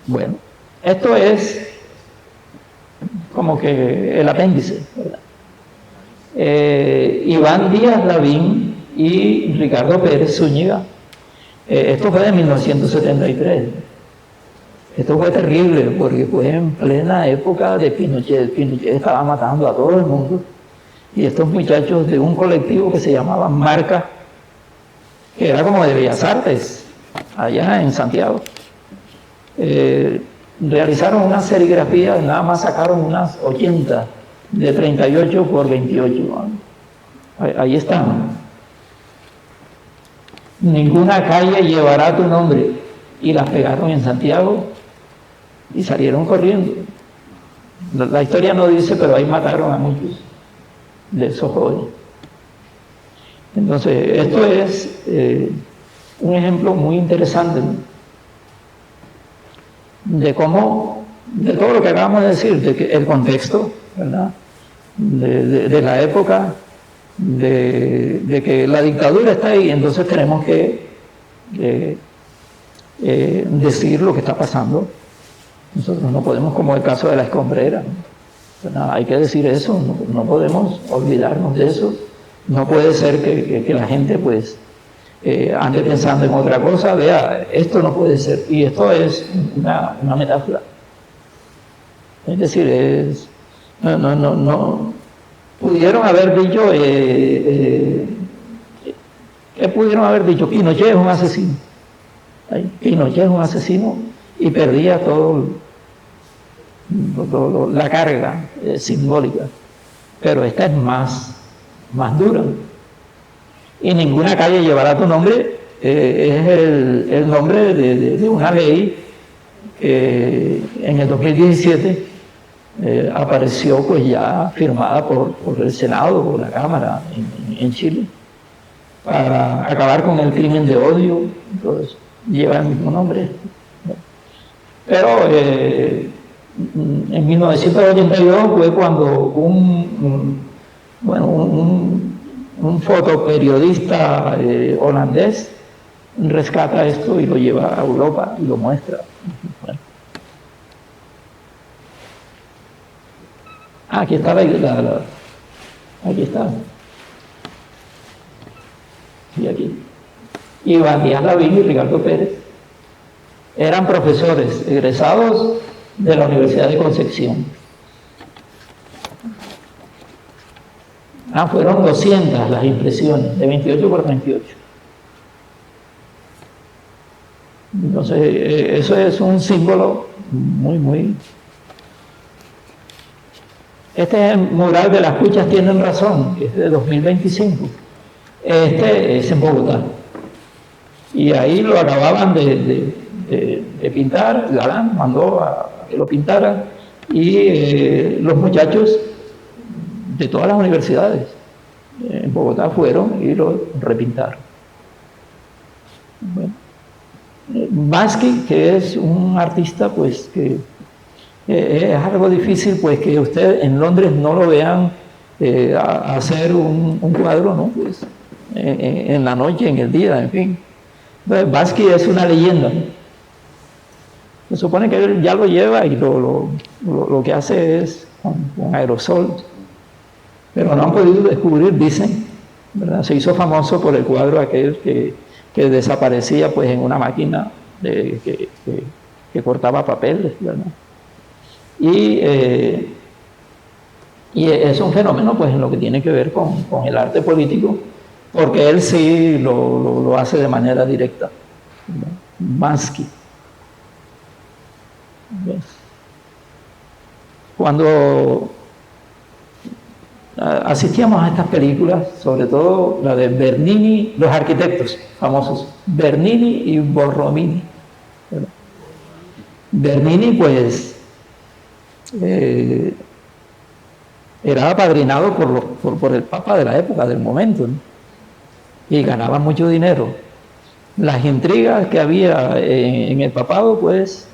Bueno, esto es como que el apéndice, ¿verdad? Iván Díaz Lavín y Ricardo Pérez Zúñiga, esto fue de 1973. Esto fue terrible porque fue en plena época de Pinochet. Pinochet estaba matando a todo el mundo, y estos muchachos de un colectivo que se llamaba Marca, que era como de Bellas Artes, allá en Santiago, realizaron una serigrafía, nada más sacaron unas 80 de 38 por 28. Ahí están. Ninguna calle llevará tu nombre. Y las pegaron en Santiago y salieron corriendo. La historia no dice, pero ahí mataron a muchos de esos jóvenes. Entonces, esto es un ejemplo muy interesante, ¿no?, de cómo, de todo lo que acabamos de decir, de que el contexto, ¿verdad?, de la época, de que la dictadura está ahí, entonces tenemos que decir lo que está pasando. Nosotros no podemos, como el caso de la escombrera, ¿no? Hay que decir eso, no podemos olvidarnos de eso. No puede ser que la gente pues ande pensando en otra cosa. Vea, esto no puede ser, y esto es una metáfora. Es decir, no pudieron haber dicho, ¿qué pudieron haber dicho? Pinochet es un asesino. Pinochet es un asesino, y perdía todo la carga simbólica. Pero esta es más dura. Y ninguna calle llevará tu nombre, es el nombre de una ley que en el 2017 apareció pues ya firmada por el Senado, por la Cámara en Chile, para acabar con el crimen de odio. Entonces, lleva el mismo nombre. Pero en 1982 fue cuando un fotoperiodista holandés rescata esto y lo lleva a Europa y lo muestra. Bueno. Aquí está aquí está. Y aquí. Iván Díaz Lavín y Ricardo Pérez eran profesores egresados de la Universidad de Concepción. Fueron 200 las impresiones, de 28 por 28. Entonces, eso es un símbolo muy... Este es el mural de Las Cuchas Tienen Razón, que es de 2025. Este es en Bogotá. Y ahí lo acababan de pintar. Galán mandó a que lo pintaran, y los muchachos de todas las universidades en Bogotá fueron y lo repintaron. Bueno. Bansky, que es un artista pues que es algo difícil pues que usted en Londres no lo vean hacer un cuadro, ¿no? Pues, en la noche, en el día, en fin. Entonces, Bansky es una leyenda, ¿no? Se supone que él ya lo lleva y lo que hace es con aerosol, pero no han podido descubrir, dicen, ¿verdad? Se hizo famoso por el cuadro aquel que desaparecía pues en una máquina que cortaba papeles, ¿verdad? Y es un fenómeno pues en lo que tiene que ver con el arte político, porque él sí lo hace de manera directa, ¿verdad? Bansky. Cuando asistíamos a estas películas, sobre todo la de Bernini, los arquitectos famosos, Bernini y Borromini, ¿verdad? Bernini pues eh, era apadrinado por el Papa de la época, del momento, ¿no? Y ganaba mucho dinero. Las intrigas que había en el papado, pues,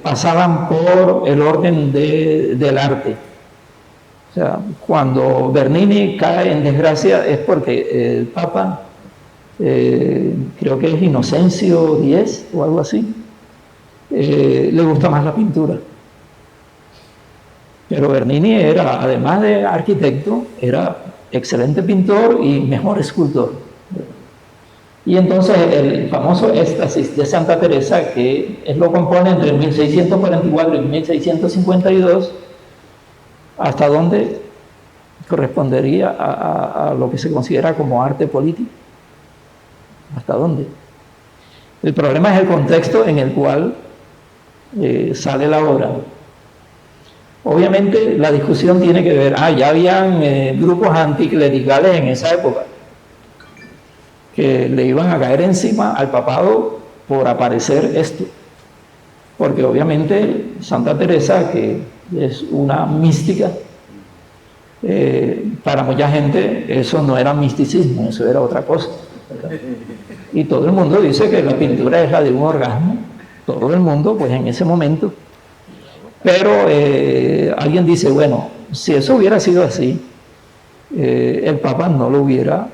pasaban por el orden del arte. O sea, cuando Bernini cae en desgracia es porque el Papa, creo que es Inocencio X o algo así, le gusta más la pintura. Pero Bernini era, además de arquitecto, era excelente pintor y mejor escultor. Y entonces el famoso éxtasis de Santa Teresa, que él lo compone entre 1644 y 1652, hasta donde correspondería a lo que se considera como arte político. ¿Hasta dónde? El problema es el contexto en el cual sale la obra. Obviamente la discusión tiene que ver, ya habían grupos anticlericales en esa época que le iban a caer encima al papado por aparecer esto. Porque obviamente Santa Teresa, que es una mística, para mucha gente eso no era misticismo, eso era otra cosa, ¿verdad? Y todo el mundo dice que la pintura es la de un orgasmo, todo el mundo, pues en ese momento. Pero alguien dice, bueno, si eso hubiera sido así, el Papa no lo hubiera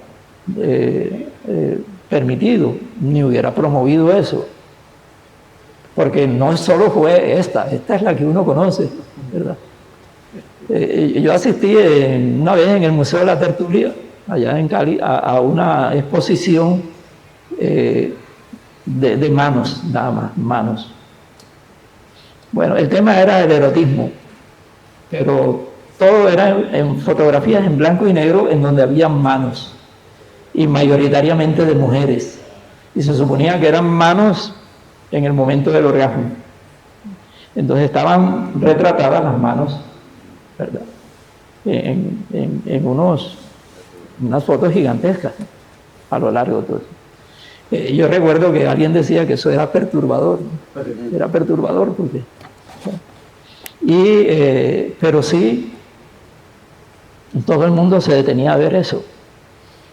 permitido, ni hubiera promovido eso. Porque no solo fue esta es la que uno conoce, ¿verdad? Yo asistí una vez en el Museo de la Tertulia, allá en Cali, a una exposición de manos, nada más, manos. Bueno, el tema era el erotismo, pero todo era en fotografías en blanco y negro en donde había manos, y mayoritariamente de mujeres. Y se suponía que eran manos en el momento del orgasmo. Entonces estaban retratadas las manos, ¿verdad? En unas fotos gigantescas a lo largo de todo. Yo recuerdo que alguien decía que eso era perturbador, ¿no? Era perturbador porque... pero sí, todo el mundo se detenía a ver eso.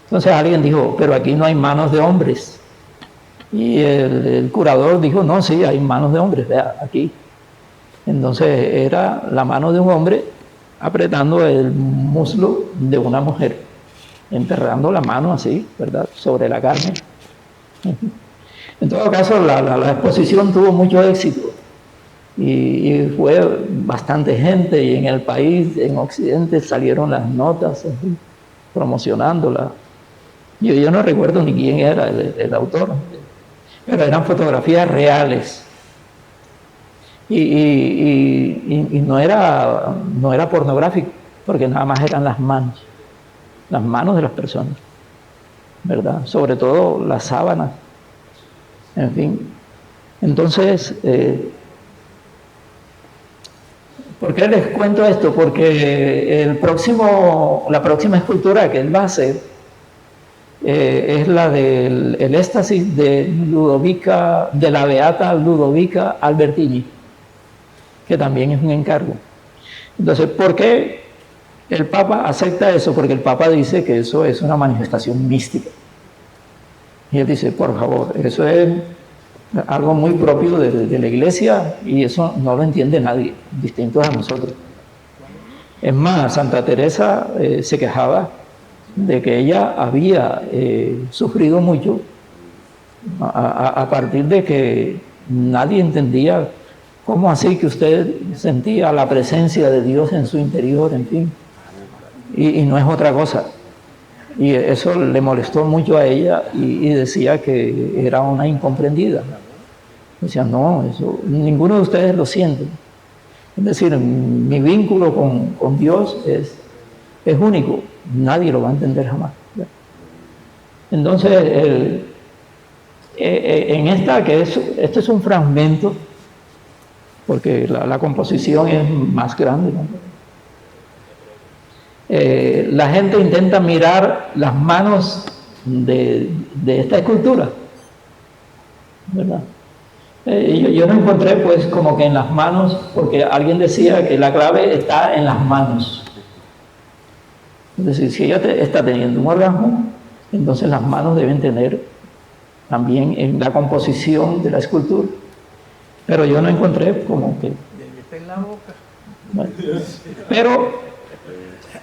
Entonces alguien dijo, pero aquí no hay manos de hombres. Y el curador dijo, no, sí, hay manos de hombres, vea, aquí. Entonces era la mano de un hombre apretando el muslo de una mujer, enterrando la mano así, ¿verdad?, sobre la carne. En todo caso, la exposición tuvo mucho éxito y fue bastante gente, y en el país, en Occidente, salieron las notas promocionándola. Yo no recuerdo ni quién era el autor, pero eran fotografías reales. Y no era pornográfico, porque nada más eran las manos de las personas, ¿verdad? Sobre todo las sábanas, en fin. Entonces, ¿por qué les cuento esto? Porque la próxima escultura que él va a hacer es la del éxtasis de la beata Ludovica Albertini, que también es un encargo. Entonces, ¿por qué el Papa acepta eso? Porque el Papa dice que eso es una manifestación mística. Y él dice, por favor, eso es algo muy propio de la Iglesia, y eso no lo entiende nadie, distintos a nosotros. Es más, Santa Teresa se quejaba de que ella había sufrido mucho a partir de que nadie entendía cómo así que usted sentía la presencia de Dios en su interior, en fin, y no es otra cosa. Y eso le molestó mucho a ella, y decía que era una incomprendida. Decía, no, eso ninguno de ustedes lo siente. Es decir, mi vínculo con Dios es único, nadie lo va a entender jamás. Entonces, en esto es un fragmento, porque la composición es más grande, ¿no? La gente intenta mirar las manos de esta escultura, ¿verdad? Yo no encontré pues como que en las manos, porque alguien decía que la clave está en las manos. Es decir, si ella está teniendo un orgasmo, entonces las manos deben tener también en la composición de la escultura. Pero yo no encontré como que... en la boca. Bueno, pero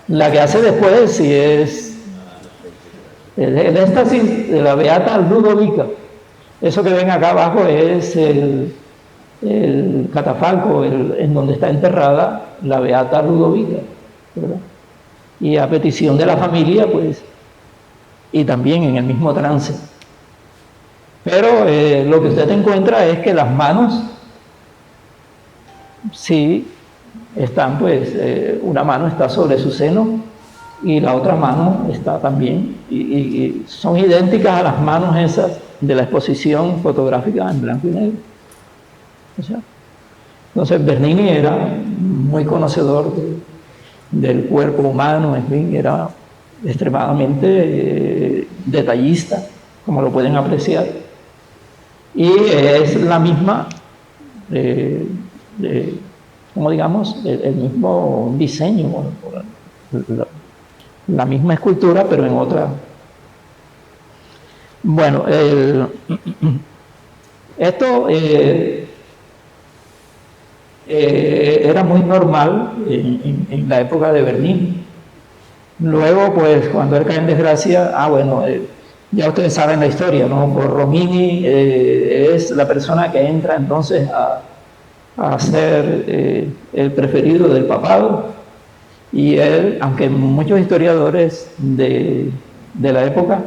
la que hace después sí es el éxtasis de la Beata Ludovica. Eso que ven acá abajo es el catafalco en donde está enterrada la Beata Ludovica, ¿verdad? Y a petición de la familia, pues, y también en el mismo trance. Pero lo que usted encuentra es que las manos sí están, pues, una mano está sobre su seno y la otra mano está también, y son idénticas a las manos esas de la exposición fotográfica en blanco y negro. O sea, entonces Bernini era muy conocedor del cuerpo humano, en fin, era extremadamente detallista, como lo pueden apreciar, y es la misma, como digamos, el mismo diseño, la misma escultura, pero en otra. Bueno, esto era muy normal en la época de Bernini. Luego, pues, cuando él cae en desgracia, bueno, ya ustedes saben la historia, ¿no? Por Romini es la persona que entra entonces a ser el preferido del papado, y él, aunque muchos historiadores de la época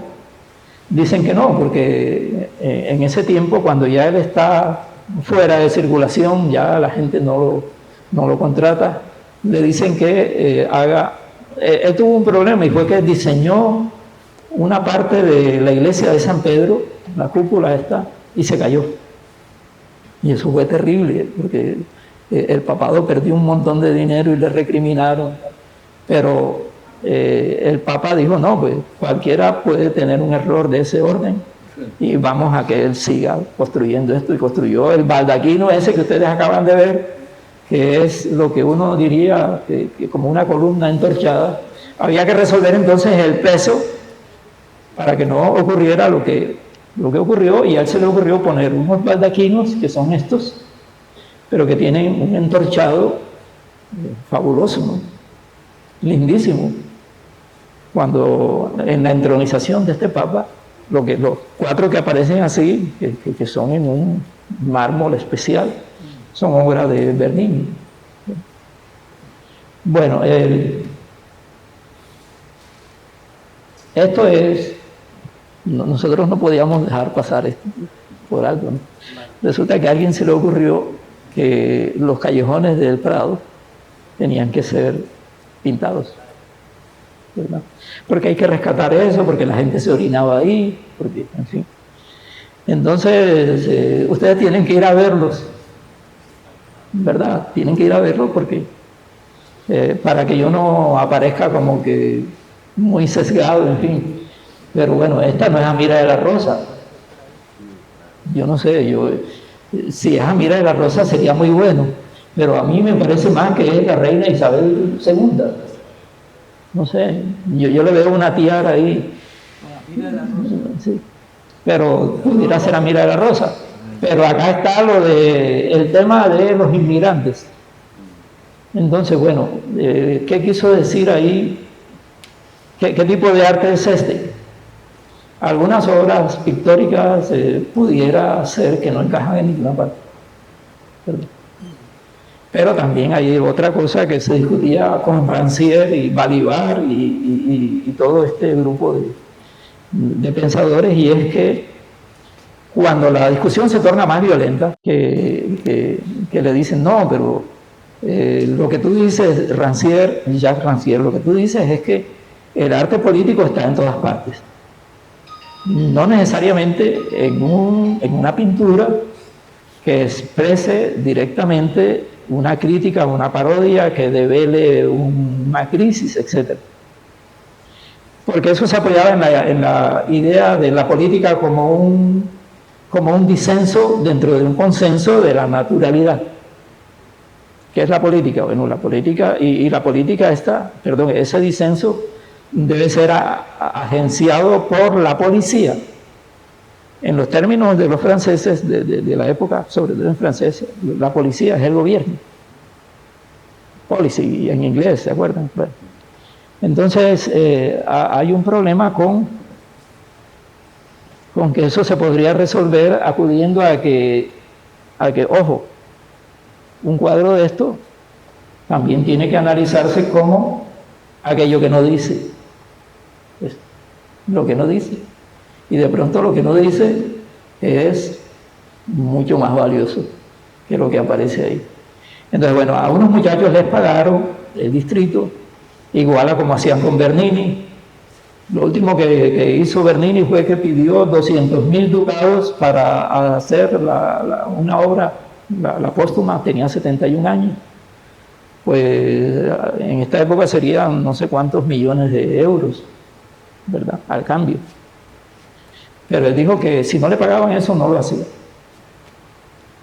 dicen que no, porque en ese tiempo, cuando ya él está fuera de circulación, ya la gente no lo contrata, le dicen que él tuvo un problema, y fue que diseñó una parte de la iglesia de San Pedro, la cúpula esta, y se cayó. Y eso fue terrible, porque el papado perdió un montón de dinero y le recriminaron, pero el Papa dijo, no, pues cualquiera puede tener un error de ese orden, y vamos a que él siga construyendo esto, y construyó el baldaquino ese que ustedes acaban de ver, que es lo que uno diría que como una columna entorchada. Había que resolver entonces el peso para que no ocurriera lo que ocurrió, y a él se le ocurrió poner unos baldaquinos que son estos, pero que tienen un entorchado fabuloso, ¿no? Lindísimo. Cuando en la entronización de este Papa, los 4 que aparecen así, que son en un mármol especial, son obra de Bernini. Bueno, esto es, nosotros no podíamos dejar pasar esto por algo, ¿no? Resulta que a alguien se le ocurrió que los callejones del Prado tenían que ser pintados, ¿verdad? Porque hay que rescatar eso, porque la gente se orinaba ahí, porque, en fin. Entonces, ustedes tienen que ir a verlos, ¿verdad? Tienen que ir a verlos porque para que yo no aparezca como que muy sesgado, en fin. Pero bueno, esta no es Amira de la Rosa. Yo no sé, si es Amira de la Rosa sería muy bueno, pero a mí me parece más que es la reina Isabel II. No sé, yo le veo una tiara ahí. Sí, pero pudiera ser Amira de la Rosa. Pero acá está el tema de los inmigrantes. Entonces, bueno, ¿qué quiso decir ahí? ¿Qué tipo de arte es este? Algunas obras pictóricas pudiera ser que no encajan en ninguna parte. Pero también hay otra cosa que se discutía con Rancière y Balibar y todo este grupo de pensadores, y es que cuando la discusión se torna más violenta, que le dicen, no, pero lo que tú dices, Jacques Rancière, lo que tú dices es que el arte político está en todas partes. No necesariamente en una pintura que exprese directamente una crítica, una parodia, que devele una crisis, etc. Porque eso se apoyaba en la idea de la política como como un disenso dentro de un consenso de la naturalidad. ¿Qué es la política? Bueno, la política, y la política ese disenso debe ser agenciado por la policía. En los términos de los franceses de la época, sobre todo en francés, la policía es el gobierno. Policy en inglés, ¿se acuerdan? Bueno, entonces hay un problema con que eso se podría resolver acudiendo a que, ojo, un cuadro de esto también tiene que analizarse como aquello que no dice. Pues, lo que no dice. Y de pronto lo que no dice es mucho más valioso que lo que aparece ahí. Entonces, bueno, a unos muchachos les pagaron el distrito, igual a como hacían con Bernini. Lo último que hizo Bernini fue que pidió 200.000 ducados para hacer una obra, la póstuma, tenía 71 años. Pues en esta época serían no sé cuántos millones de euros, ¿verdad? Al cambio. Pero él dijo que si no le pagaban eso, no lo hacía.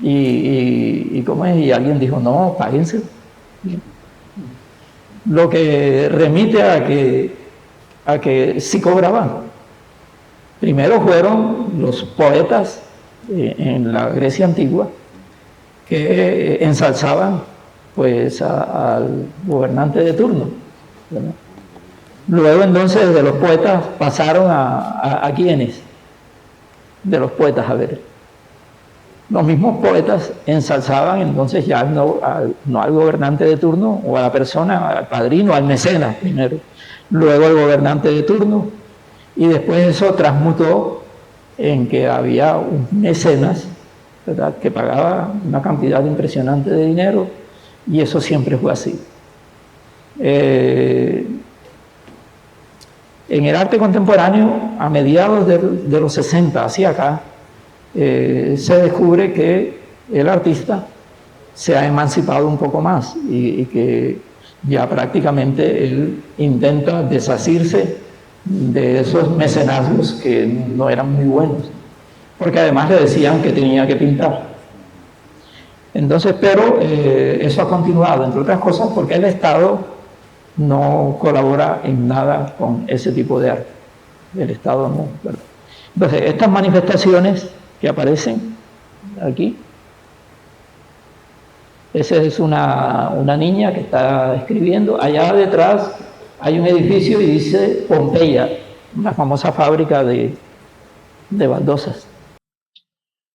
Y ¿cómo es? Y alguien dijo, no, páguense. Lo que remite a que sí cobraban. Primero fueron los poetas en la Grecia antigua que ensalzaban pues al gobernante de turno, ¿verdad? Luego entonces de los poetas pasaron a ¿quiénes? De los poetas, a ver. Los mismos poetas ensalzaban entonces ya no al gobernante de turno o a la persona, al padrino, al mecenas primero, luego al gobernante de turno, y después eso transmutó en que había un mecenas, ¿verdad?, que pagaba una cantidad impresionante de dinero, y eso siempre fue así. En el arte contemporáneo, a mediados de los 60 hacia acá, se descubre que el artista se ha emancipado un poco más y que ya prácticamente él intenta desasirse de esos mecenazgos que no eran muy buenos, porque además le decían que tenía que pintar. Entonces, pero eso ha continuado, entre otras cosas, porque el Estado no colabora en nada con ese tipo de arte. El Estado no, ¿verdad? Entonces, estas manifestaciones que aparecen aquí, esa es una niña que está escribiendo. Allá detrás hay un edificio y dice Pompeya, una famosa fábrica de baldosas.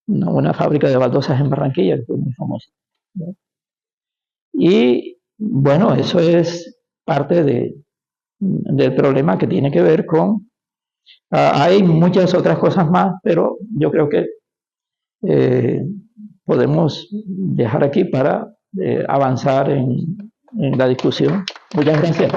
Una fábrica de baldosas en Barranquilla, que fue muy famosa, ¿no? Y bueno, eso es parte del problema que tiene que ver con... hay muchas otras cosas más, pero yo creo que podemos dejar aquí para avanzar en la discusión. Muchas gracias.